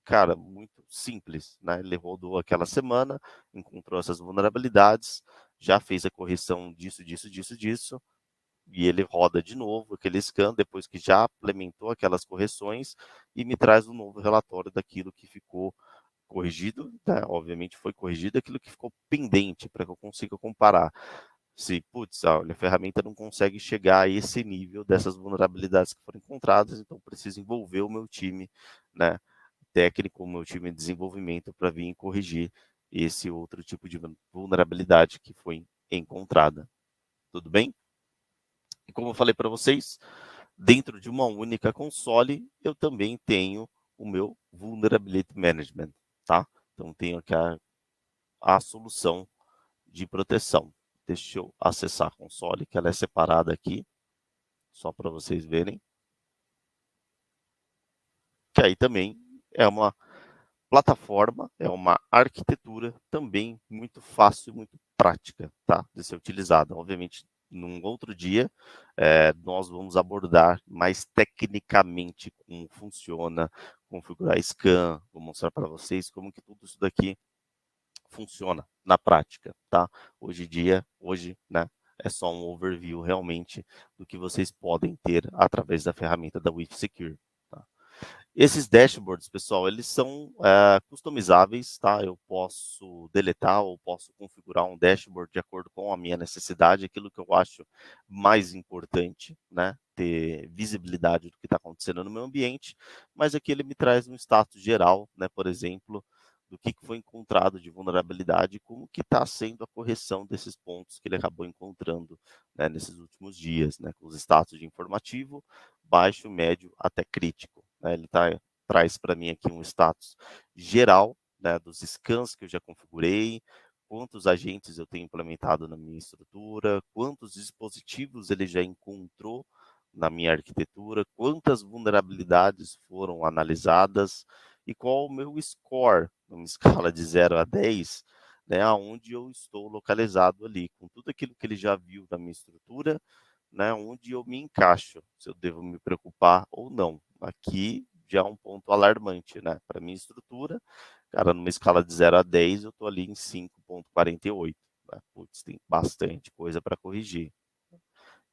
cara, muito simples, né? Ele rodou aquela semana, encontrou essas vulnerabilidades, já fez a correção disso, e ele roda de novo aquele scan depois que já implementou aquelas correções e me traz um novo relatório daquilo que ficou corrigido, né? Obviamente foi corrigido, aquilo que ficou pendente, para que eu consiga comparar se, putz, olha, a ferramenta não consegue chegar a esse nível dessas vulnerabilidades que foram encontradas, então preciso envolver o meu time, né, técnico, o meu time de desenvolvimento para vir corrigir esse outro tipo de vulnerabilidade que foi encontrada. Tudo bem? E como eu falei para vocês, dentro de uma única console, eu também tenho o meu Vulnerability Management, tá? Então tenho aqui a solução de proteção. Deixa eu acessar a console, que ela é separada aqui, só para vocês verem. Que aí também é uma plataforma, é uma arquitetura também muito fácil e muito prática, tá, de ser utilizada. Obviamente, num outro dia, nós vamos abordar mais tecnicamente como funciona, configurar scan, vou mostrar para vocês como que tudo isso daqui funciona na prática, tá? Hoje, né, é só um overview realmente do que vocês podem ter através da ferramenta da WithSecure. Tá? Esses dashboards, pessoal, eles são customizáveis, tá? Eu posso deletar ou posso configurar um dashboard de acordo com a minha necessidade, aquilo que eu acho mais importante, né? Ter visibilidade do que está acontecendo no meu ambiente, mas aqui ele me traz um status geral, né? Por exemplo, do que foi encontrado de vulnerabilidade e como que está sendo a correção desses pontos que ele acabou encontrando, né, nesses últimos dias, né? Com os status de informativo, baixo, médio até crítico. Né? Ele traz para mim aqui um status geral, né, dos scans que eu já configurei, quantos agentes eu tenho implementado na minha estrutura, quantos dispositivos ele já encontrou na minha arquitetura, quantas vulnerabilidades foram analisadas e qual o meu score, numa escala de 0 a 10, né, aonde eu estou localizado ali, com tudo aquilo que ele já viu na minha estrutura, né, onde eu me encaixo, se eu devo me preocupar ou não. Aqui já é um ponto alarmante, né? Para minha estrutura, cara, numa escala de 0 a 10, eu estou ali em 5,48. Né? Putz, tem bastante coisa para corrigir.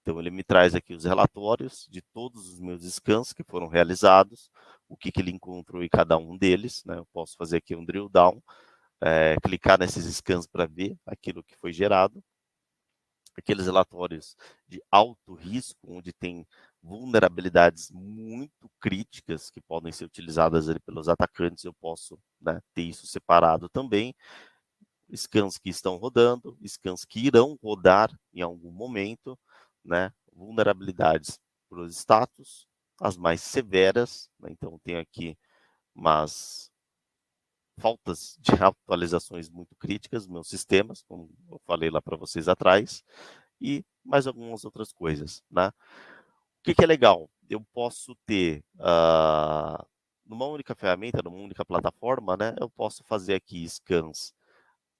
Então, ele me traz aqui os relatórios de todos os meus scans que foram realizados, o que ele encontrou em cada um deles. Né? Eu posso fazer aqui um drill down, clicar nesses scans para ver aquilo que foi gerado. Aqueles relatórios de alto risco, onde tem vulnerabilidades muito críticas que podem ser utilizadas ali pelos atacantes, eu posso, né, ter isso separado também. Scans que estão rodando, scans que irão rodar em algum momento, né, vulnerabilidades para os status, as mais severas, né, então tem aqui umas faltas de atualizações muito críticas nos meus sistemas, como eu falei lá para vocês atrás, e mais algumas outras coisas, né? O que é legal? Eu posso ter, numa única ferramenta, numa única plataforma, né? Eu posso fazer aqui scans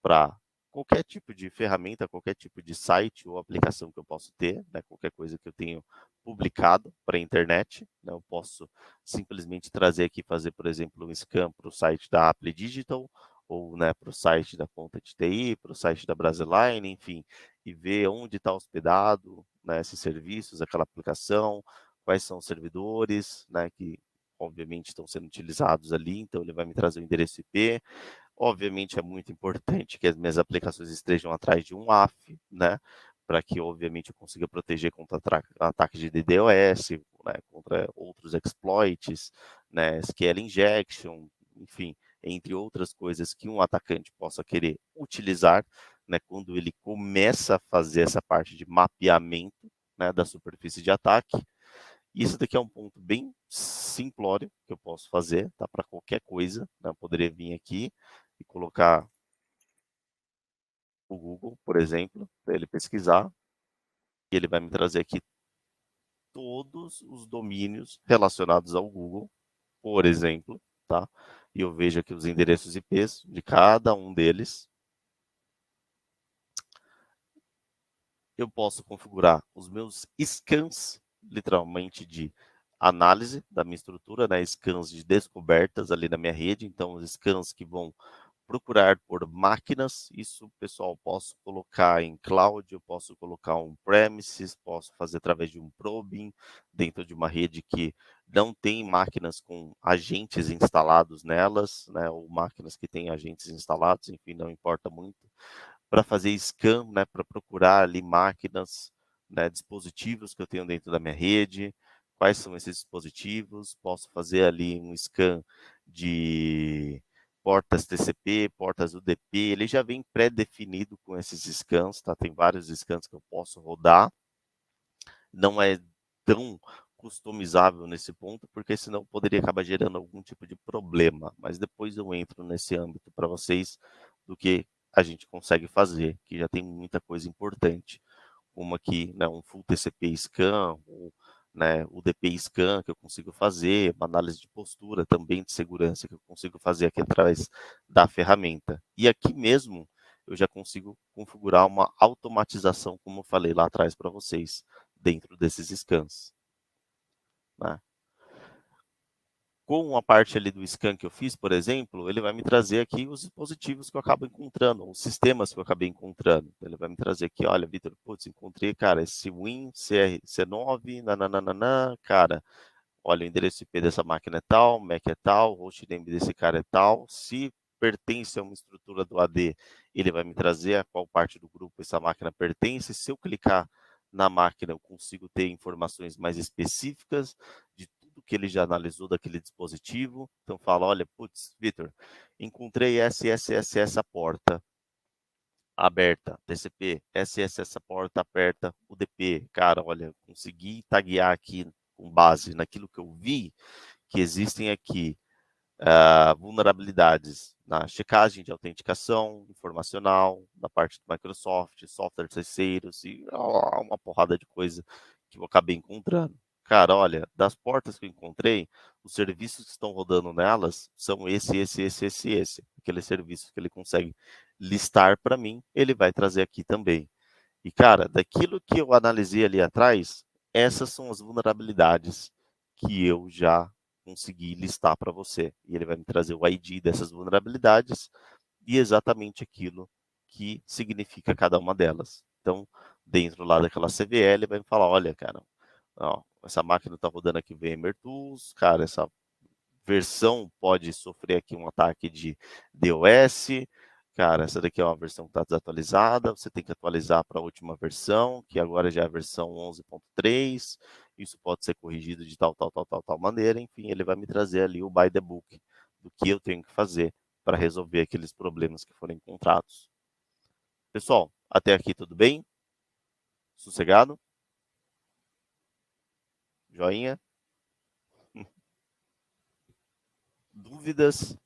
para qualquer tipo de ferramenta, qualquer tipo de site ou aplicação que eu posso ter, né? Qualquer coisa que eu tenho publicado para a internet, né? Eu posso simplesmente trazer aqui, fazer, por exemplo, um scan para o site da Apple Digital, ou, né, para o site da Conta de TI, para o site da Brasiline, enfim, e ver onde está hospedado, né, esses serviços, aquela aplicação, quais são os servidores, né, que obviamente estão sendo utilizados ali, então ele vai me trazer o endereço IP. Obviamente é muito importante que as minhas aplicações estejam atrás de um AF, né, para que obviamente eu consiga proteger contra ataques de DDoS, né, contra outros exploits, né, SQL injection, enfim, entre outras coisas que um atacante possa querer utilizar, né, quando ele começa a fazer essa parte de mapeamento, né, da superfície de ataque. Isso daqui é um ponto bem simplório que eu posso fazer, tá? Para qualquer coisa, né? Eu poderia vir aqui e colocar o Google, por exemplo, para ele pesquisar, e ele vai me trazer aqui todos os domínios relacionados ao Google, por exemplo, tá? E eu vejo aqui os endereços IPs de cada um deles. Eu posso configurar os meus scans, literalmente de análise da minha estrutura, né? Scans de descobertas ali na minha rede, então os scans que vão procurar por máquinas, isso, pessoal, posso colocar em cloud, eu posso colocar on-premises, posso fazer através de um probing, dentro de uma rede que não tem máquinas com agentes instalados nelas, né, ou máquinas que têm agentes instalados, enfim, não importa muito, para fazer scan, né, para procurar ali máquinas, né, dispositivos que eu tenho dentro da minha rede, quais são esses dispositivos, posso fazer ali um scan de portas TCP, portas UDP, ele já vem pré-definido com esses scans, tá? Tem vários scans que eu posso rodar, não é tão customizável nesse ponto, porque senão poderia acabar gerando algum tipo de problema, mas depois eu entro nesse âmbito para vocês do que a gente consegue fazer, que já tem muita coisa importante, como aqui, né, um Full TCP Scan, ou, né, o DP Scan que eu consigo fazer, uma análise de postura também de segurança que eu consigo fazer aqui através da ferramenta. E aqui mesmo eu já consigo configurar uma automatização, como eu falei lá atrás para vocês, dentro desses scans. Né? Com a parte ali do scan que eu fiz, por exemplo, ele vai me trazer aqui os dispositivos que eu acabo encontrando, os sistemas que eu acabei encontrando. Ele vai me trazer aqui, olha, Vitor, putz, encontrei, cara, esse Win C9, nananana, cara, olha, o endereço IP dessa máquina é tal, MAC é tal, o hostname desse cara é tal. Se pertence a uma estrutura do AD, ele vai me trazer a qual parte do grupo essa máquina pertence. Se eu clicar na máquina, eu consigo ter informações mais específicas de tudo que ele já analisou daquele dispositivo. Então, fala, olha, putz, Vitor, encontrei essa porta aberta, TCP, essa porta aperta, UDP. Cara, olha, consegui taguear aqui com base naquilo que eu vi, que existem aqui vulnerabilidades na checagem de autenticação informacional, da parte do Microsoft, software terceiros e uma porrada de coisa que eu acabei encontrando. Cara, olha, das portas que eu encontrei, os serviços que estão rodando nelas são esse. Aqueles serviços que ele consegue listar para mim, ele vai trazer aqui também. E, cara, daquilo que eu analisei ali atrás, essas são as vulnerabilidades que eu já consegui listar para você. E ele vai me trazer o ID dessas vulnerabilidades e exatamente aquilo que significa cada uma delas. Então, dentro lá daquela CVL, ele vai me falar, olha, cara, ó, essa máquina está rodando aqui o VMware Tools, cara, essa versão pode sofrer aqui um ataque de DOS. Cara, essa daqui é uma versão que está desatualizada, você tem que atualizar para a última versão, que agora já é a versão 11.3. Isso pode ser corrigido de tal maneira. Enfim, ele vai me trazer ali o by the book do que eu tenho que fazer para resolver aqueles problemas que foram encontrados. Pessoal, até aqui tudo bem? Sossegado? Joinha? Dúvidas?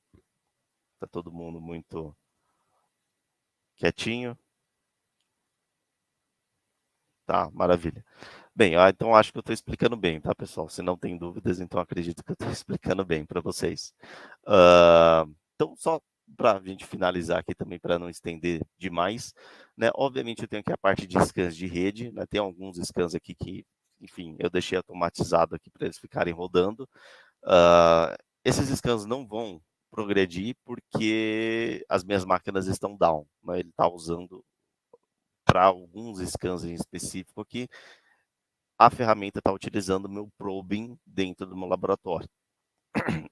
Tá todo mundo muito quietinho? Tá, maravilha. Bem, então acho que eu estou explicando bem, tá, pessoal? Se não tem dúvidas, então acredito que eu estou explicando bem para vocês. Então, só para a gente finalizar aqui também, para não estender demais, né? Obviamente eu tenho aqui a parte de scans de rede, né? Tem alguns scans aqui que, enfim, eu deixei automatizado aqui para eles ficarem rodando. Esses scans não vão progredir porque as minhas máquinas estão down, né? Ele está usando para alguns scans em específico aqui, a ferramenta está utilizando o meu probing dentro do meu laboratório.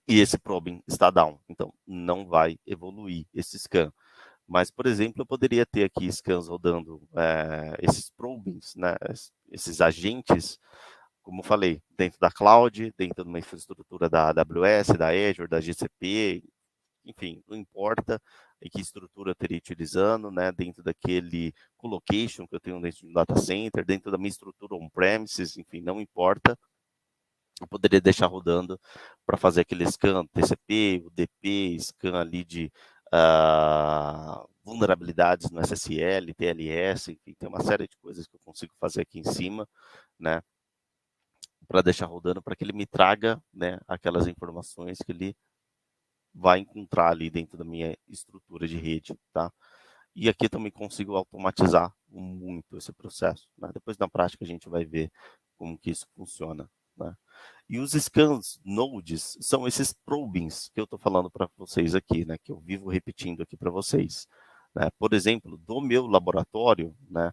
E esse probing está down, então não vai evoluir esse scan. Mas, por exemplo, eu poderia ter aqui scans rodando esses probings, né, esses agentes, como eu falei, dentro da cloud, dentro de uma infraestrutura da AWS, da Azure, da GCP, enfim, não importa em que estrutura eu estaria utilizando, né, dentro daquele colocation que eu tenho dentro do data center, dentro da minha estrutura on-premises, enfim, não importa. Eu poderia deixar rodando para fazer aquele scan TCP, o DP, scan ali de vulnerabilidades no SSL, TLS, enfim, tem uma série de coisas que eu consigo fazer aqui em cima, né, para deixar rodando, para que ele me traga, né, aquelas informações que ele vai encontrar ali dentro da minha estrutura de rede, tá? E aqui eu também consigo automatizar muito esse processo, né? Depois na prática a gente vai ver como que isso funciona, né? E os scans nodes são esses probings que eu estou falando para vocês aqui, né? Que eu vivo repetindo aqui para vocês, né? Por exemplo, do meu laboratório, né?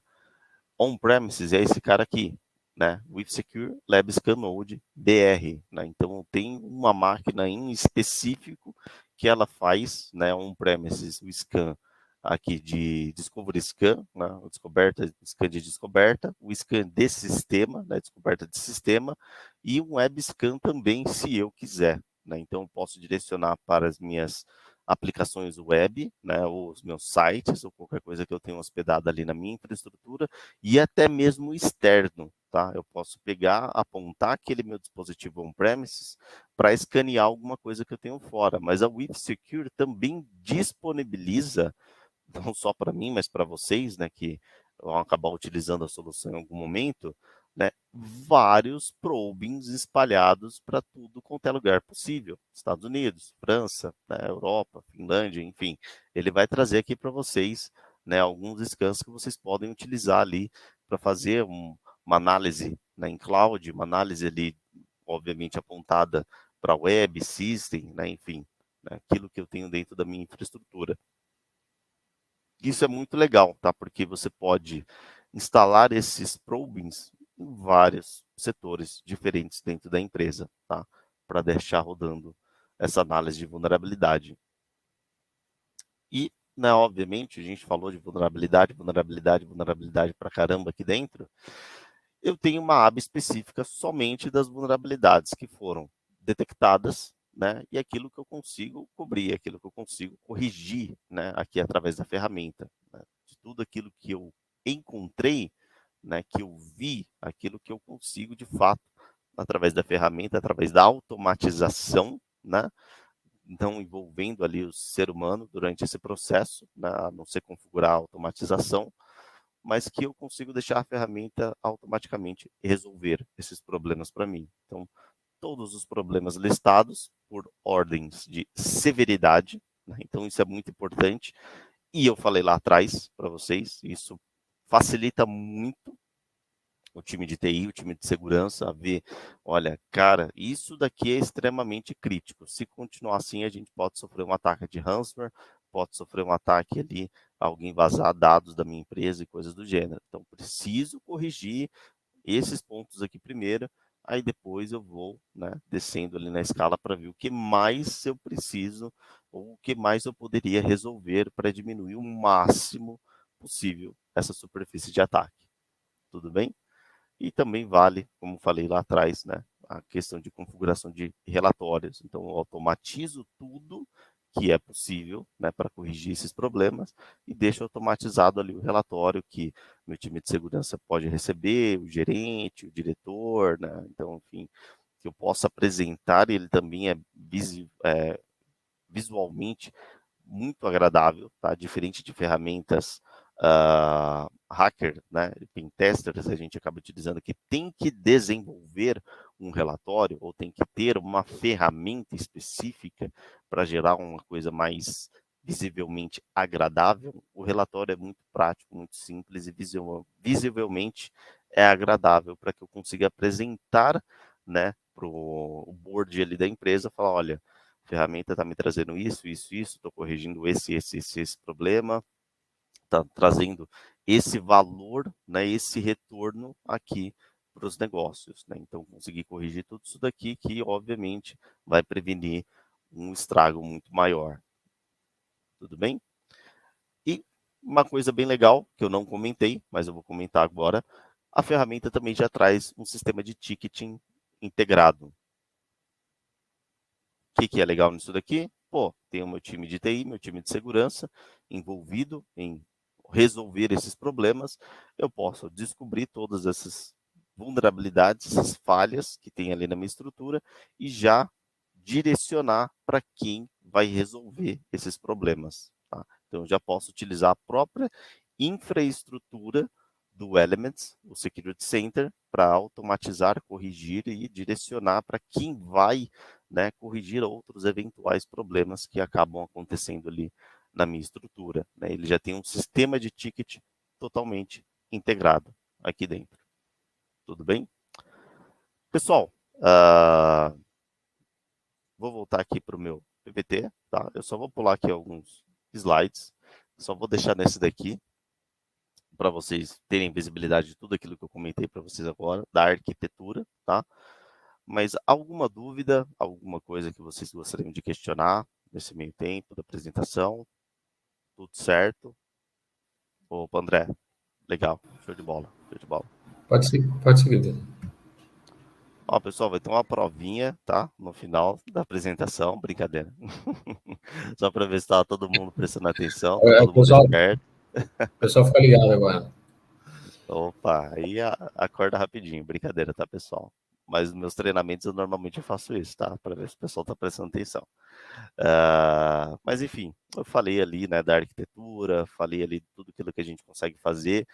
On-premises é esse cara aqui, né? With Secure Lab Scan Node BR, né? Então tem uma máquina em específico que ela faz, né? On-premises o scan aqui de Discovery Scan, né? Scan de descoberta, o scan de sistema, né? Descoberta de sistema e um Web Scan também, se eu quiser, né? Então eu posso direcionar para as minhas aplicações web, né, ou os meus sites, ou qualquer coisa que eu tenha hospedado ali na minha infraestrutura, e até mesmo externo, tá? Eu posso pegar, apontar aquele meu dispositivo on-premises para escanear alguma coisa que eu tenho fora, mas a WithSecure também disponibiliza não só para mim, mas para vocês, né, que vão acabar utilizando a solução em algum momento, né, vários probings espalhados para tudo quanto é lugar possível. Estados Unidos, França, né, Europa, Finlândia, enfim. Ele vai trazer aqui para vocês, né, alguns scans que vocês podem utilizar ali para fazer uma análise, né, em cloud, uma análise ali, obviamente, apontada para web, system, né, enfim, né, aquilo que eu tenho dentro da minha infraestrutura. Isso é muito legal, tá? Porque você pode instalar esses probings em vários setores diferentes dentro da empresa, tá? Para deixar rodando essa análise de vulnerabilidade. E, né, obviamente, a gente falou de vulnerabilidade para caramba aqui dentro. Eu tenho uma aba específica somente das vulnerabilidades que foram detectadas, né? E aquilo que eu consigo cobrir, aquilo que eu consigo corrigir, né? Aqui através da ferramenta, né? De tudo aquilo que eu encontrei, né? Que eu vi, aquilo que eu consigo de fato através da ferramenta, através da automatização, né? Então, envolvendo ali o ser humano durante esse processo, né? A não ser configurar a automatização, mas que eu consigo deixar a ferramenta automaticamente resolver esses problemas para mim. Então, todos os problemas listados por ordens de severidade, né? Então isso é muito importante. E eu falei lá atrás para vocês, isso facilita muito o time de TI, o time de segurança, a ver, olha, cara, isso daqui é extremamente crítico. Se continuar assim, a gente pode sofrer um ataque de ransomware, pode sofrer um ataque ali, alguém vazar dados da minha empresa e coisas do gênero. Então, preciso corrigir esses pontos aqui primeiro, aí depois eu vou, né, descendo ali na escala para ver o que mais eu preciso ou o que mais eu poderia resolver para diminuir o máximo possível essa superfície de ataque. Tudo bem? E também vale, como falei lá atrás, né, a questão de configuração de relatórios. Então, eu automatizo tudo que é possível, né, para corrigir esses problemas e deixo automatizado ali o relatório que meu time de segurança pode receber, o gerente, o diretor, né, então, enfim, que eu possa apresentar, ele também é visualmente muito agradável, tá? Diferente de ferramentas hacker, né, pen testers, a gente acaba utilizando que tem que desenvolver um relatório ou tem que ter uma ferramenta específica para gerar uma coisa mais visivelmente agradável. O relatório é muito prático, muito simples e visivelmente é agradável para que eu consiga apresentar, né, para o board ali da empresa, falar, olha, a ferramenta está me trazendo isso, estou corrigindo esse problema, está trazendo esse valor, né, esse retorno aqui para os negócios, né? Então, conseguir corrigir tudo isso daqui que, obviamente, vai prevenir um estrago muito maior. Tudo bem? E uma coisa bem legal, que eu não comentei, mas eu vou comentar agora, a ferramenta também já traz um sistema de ticketing integrado. O que é legal nisso daqui? Pô, tem o meu time de TI, meu time de segurança envolvido em resolver esses problemas. Eu posso descobrir todas essas vulnerabilidades, essas falhas que tem ali na minha estrutura e já direcionar para quem vai resolver esses problemas. Tá? Então, eu já posso utilizar a própria infraestrutura do Elements, o Security Center, para automatizar, corrigir e direcionar para quem vai, né, corrigir outros eventuais problemas que acabam acontecendo ali na minha estrutura. Né? Ele já tem um sistema de ticket totalmente integrado aqui dentro. Tudo bem? Pessoal, vou voltar aqui para o meu PPT, tá? Eu só vou pular aqui alguns slides, só vou deixar nesse daqui, para vocês terem visibilidade de tudo aquilo que eu comentei para vocês agora, da arquitetura, tá? Mas alguma dúvida, alguma coisa que vocês gostariam de questionar nesse meio tempo da apresentação? Tudo certo? Opa, André, legal, show de bola, show de bola. Pode seguir, Pedro. Ó, pessoal, vai ter uma provinha, tá? No final da apresentação, brincadeira. Só para ver se tá todo mundo prestando atenção, tá todo mundo esperto. O pessoal fica ligado agora. Opa, aí acorda rapidinho, brincadeira, tá, pessoal? mas nos meus treinamentos eu normalmente faço isso, tá? Para ver se o pessoal está prestando atenção. Mas enfim, eu falei ali, né, da arquitetura, falei ali de tudo aquilo que a gente consegue fazer.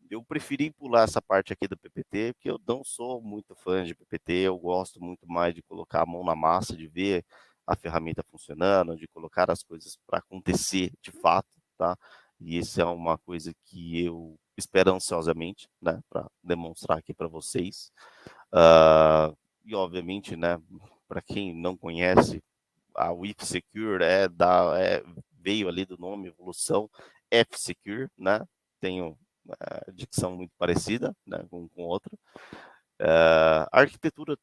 Eu preferi pular essa parte aqui do PPT, porque eu não sou muito fã de PPT, eu gosto muito mais de colocar a mão na massa, de ver a ferramenta funcionando, de colocar as coisas para acontecer de fato, tá? E isso é uma coisa que eu espero ansiosamente, né, para demonstrar aqui para vocês. E obviamente, né, para quem não conhece, a WIF-Secure veio ali do nome evolução F-Secure, né? Tenho dicção muito parecida, né, com outra. A arquitetura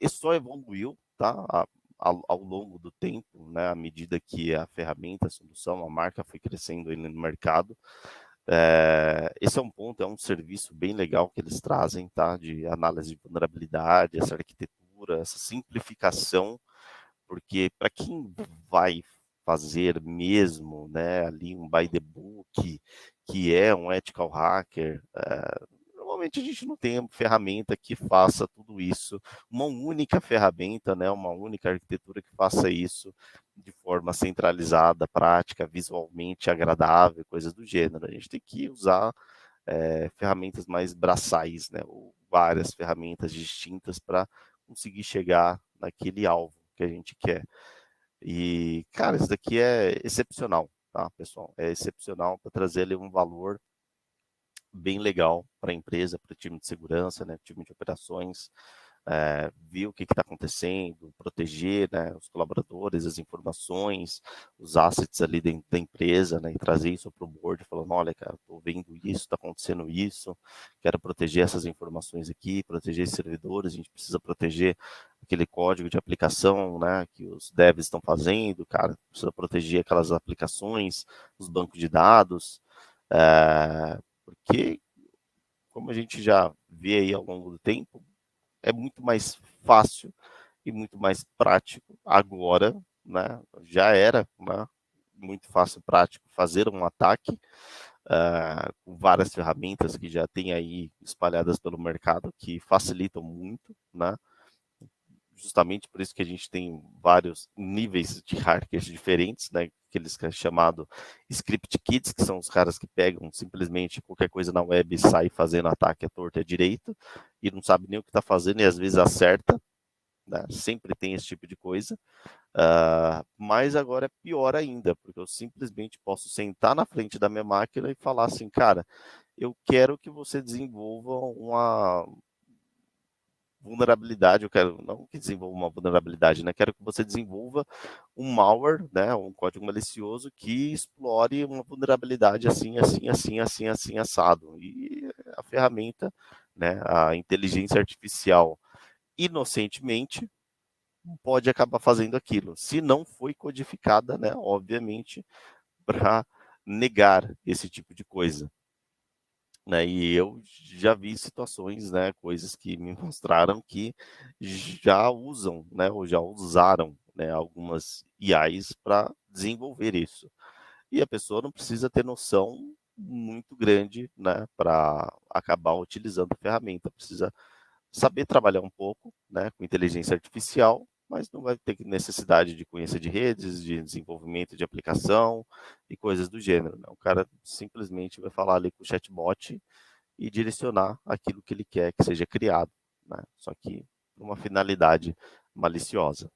só evoluiu, tá? Ao longo do tempo, né? À medida que a ferramenta, a solução, a marca foi crescendo aí no mercado. Esse é um ponto, é um serviço bem legal que eles trazem, tá? De análise de vulnerabilidade, essa arquitetura, essa simplificação, porque para quem vai fazer mesmo, né, ali um by the book, que é um ethical hacker, normalmente a gente não tem uma ferramenta que faça tudo isso, uma única ferramenta, né, uma única arquitetura que faça isso de forma centralizada, prática, visualmente agradável, coisas do gênero. A gente tem que usar ferramentas mais braçais, né, ou várias ferramentas distintas para conseguir chegar naquele alvo que a gente quer. E, cara, isso daqui é excepcional, tá, pessoal? É excepcional para trazer ali um valor bem legal para a empresa, para o time de segurança, né, time de operações, ver o que está acontecendo, proteger, né, os colaboradores, as informações, os assets ali dentro da empresa, né, e trazer isso para o board, falando, olha, cara, estou vendo isso, está acontecendo isso, quero proteger essas informações aqui, proteger esses servidores, a gente precisa proteger aquele código de aplicação, né, que os devs estão fazendo, cara, precisa proteger aquelas aplicações, os bancos de dados, porque, como a gente já vê aí ao longo do tempo, é muito mais fácil e muito mais prático agora, né? Já era, né, muito fácil e prático fazer um ataque com várias ferramentas que já tem aí espalhadas pelo mercado que facilitam muito, né? Justamente por isso que a gente tem vários níveis de hackers diferentes, né? Aqueles que é chamado script kits, que são os caras que pegam simplesmente qualquer coisa na web e sai fazendo ataque à torta e à direita, e não sabe nem o que está fazendo e às vezes acerta, né? Sempre tem esse tipo de coisa. Mas agora é pior ainda, porque eu simplesmente posso sentar na frente da minha máquina e falar assim, cara, eu quero que você desenvolva uma vulnerabilidade, eu quero não que desenvolva uma vulnerabilidade, né? Quero que você desenvolva um malware, né? Um código malicioso que explore uma vulnerabilidade assim, assim, assim, assim, assim, assado. E a ferramenta, né? A inteligência artificial, inocentemente, pode acabar fazendo aquilo. Se não foi codificada, né? Obviamente, para negar esse tipo de coisa. Né, e eu já vi situações, né, coisas que me mostraram que já usam, né, ou já usaram, né, algumas IAs para desenvolver isso. E a pessoa não precisa ter noção muito grande, né, para acabar utilizando a ferramenta. Precisa saber trabalhar um pouco, né, com inteligência artificial, mas não vai ter necessidade de conhecer de redes, de desenvolvimento de aplicação e coisas do gênero. Né? O cara simplesmente vai falar ali com o chatbot e direcionar aquilo que ele quer que seja criado, né? Só que com uma finalidade maliciosa.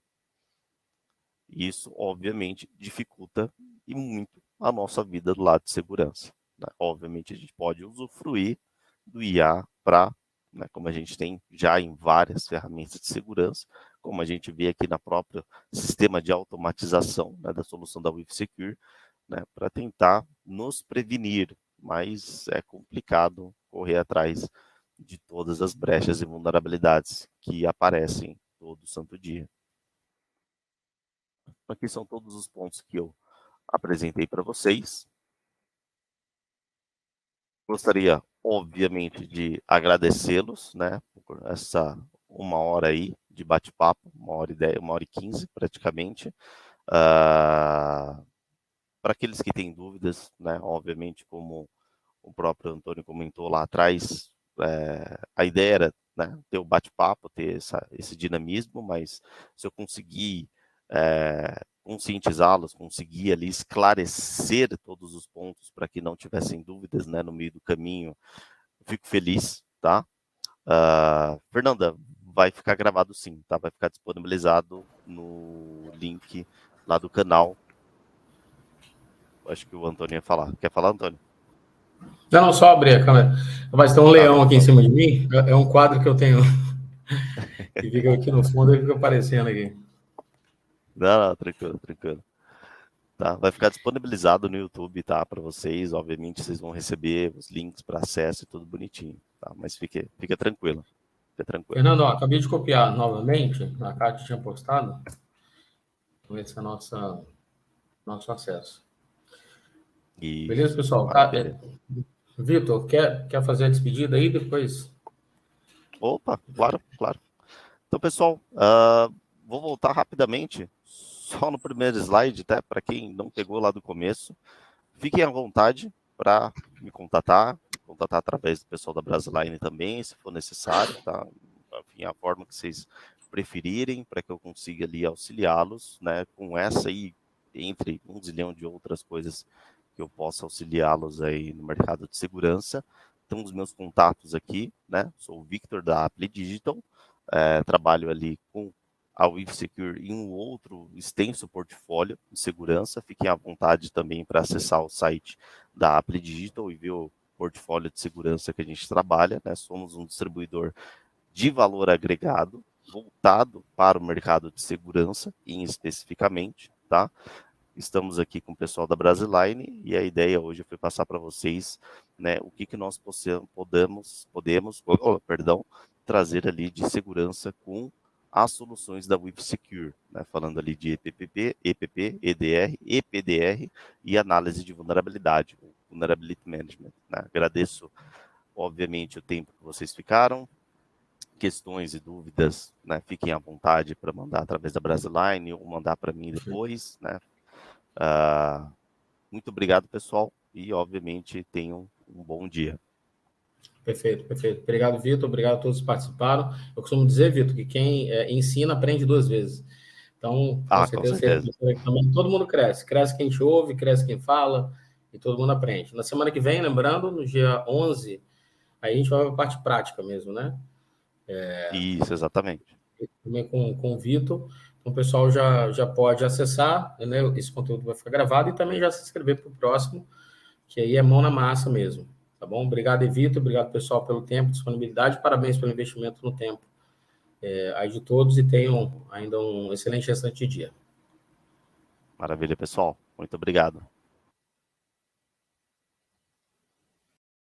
Isso, obviamente, dificulta e muito a nossa vida do lado de segurança. Né? Obviamente, a gente pode usufruir do IA para, né, como a gente tem já em várias ferramentas de segurança, como a gente vê aqui na própria sistema de automatização, né, da solução da WithSecure, né, para tentar nos prevenir, mas é complicado correr atrás de todas as brechas e vulnerabilidades que aparecem todo santo dia. Aqui são todos os pontos que eu apresentei para vocês. Gostaria, obviamente, de agradecê-los, né, por essa 1 hora aí de bate-papo, 1 hora e 10, 1 hora e 15 praticamente. Para aqueles que têm dúvidas, né, obviamente, como o próprio Antônio comentou lá atrás, a ideia era né, ter o bate-papo, ter esse dinamismo, mas se eu conseguir conscientizá-los, conseguir ali esclarecer todos os pontos para que não tivessem dúvidas, né, no meio do caminho, eu fico feliz, tá? Fernanda, vai ficar gravado sim, tá? Vai ficar disponibilizado no link lá do canal. Acho que o Antônio ia falar. Quer falar, Antônio? Não, só abrir a câmera. Mas tem um leão aqui em cima de mim. É um quadro que eu tenho que fica aqui no fundo e fica aparecendo aqui. Não, tranquilo, tranquilo. Tá? Vai ficar disponibilizado no YouTube, tá? Para vocês. Obviamente, vocês vão receber os links para acesso e tudo bonitinho, tá? Mas fica tranquilo. Fica tranquilo. Fernando, ó, acabei de copiar novamente. A Cátia tinha postado. Então, esse é o nosso acesso. Isso, beleza, pessoal? Vitor, quer fazer a despedida aí depois? Opa, claro, claro. Então, pessoal, vou voltar rapidamente, só no primeiro slide, tá? Para quem não pegou lá do começo, fiquem à vontade para me contatar através do pessoal da Brasiline também, se for necessário, tá? Enfim, a forma que vocês preferirem, para que eu consiga ali auxiliá-los, né? Com essa aí, entre um zilhão de outras coisas que eu possa auxiliá-los aí no mercado de segurança. Então, os meus contatos aqui, né? Sou o Victor da Apply Digital, trabalho ali com a WithSecure e um outro extenso portfólio de segurança. Fiquem à vontade também para acessar o site da Apply Digital e ver o portfólio de segurança que a gente trabalha, né? Somos um distribuidor de valor agregado, voltado para o mercado de segurança, especificamente, tá? Estamos aqui com o pessoal da Brasiline e a ideia hoje foi passar para vocês, né, o que nós podemos trazer ali de segurança com as soluções da WithSecure, né, falando ali de EPP, EDR, EPDR e análise de vulnerabilidade, Vulnerability Management, né? Agradeço, obviamente, o tempo que vocês ficaram. Questões e dúvidas, né, fiquem à vontade para mandar através da Brasiline ou mandar para mim depois, né? Muito obrigado, pessoal, e obviamente tenham um bom dia. Perfeito, perfeito. Obrigado, Vitor. Obrigado a todos que participaram. Eu costumo dizer, Vitor, que quem ensina aprende 2 vezes. Então, com certeza. Também todo mundo cresce. Cresce quem te ouve, cresce quem fala, e todo mundo aprende. Na semana que vem, lembrando, no dia 11, aí a gente vai para a parte prática mesmo, né? Isso, exatamente. Também com o Vitor. Então, o pessoal já pode acessar, né? Esse conteúdo vai ficar gravado e também já se inscrever para o próximo, que aí é mão na massa mesmo. Tá bom? Obrigado, Evito. Obrigado, pessoal, pelo tempo, disponibilidade. Parabéns pelo investimento no tempo aí de todos e tenham ainda um excelente restante de dia. Maravilha, pessoal. Muito obrigado.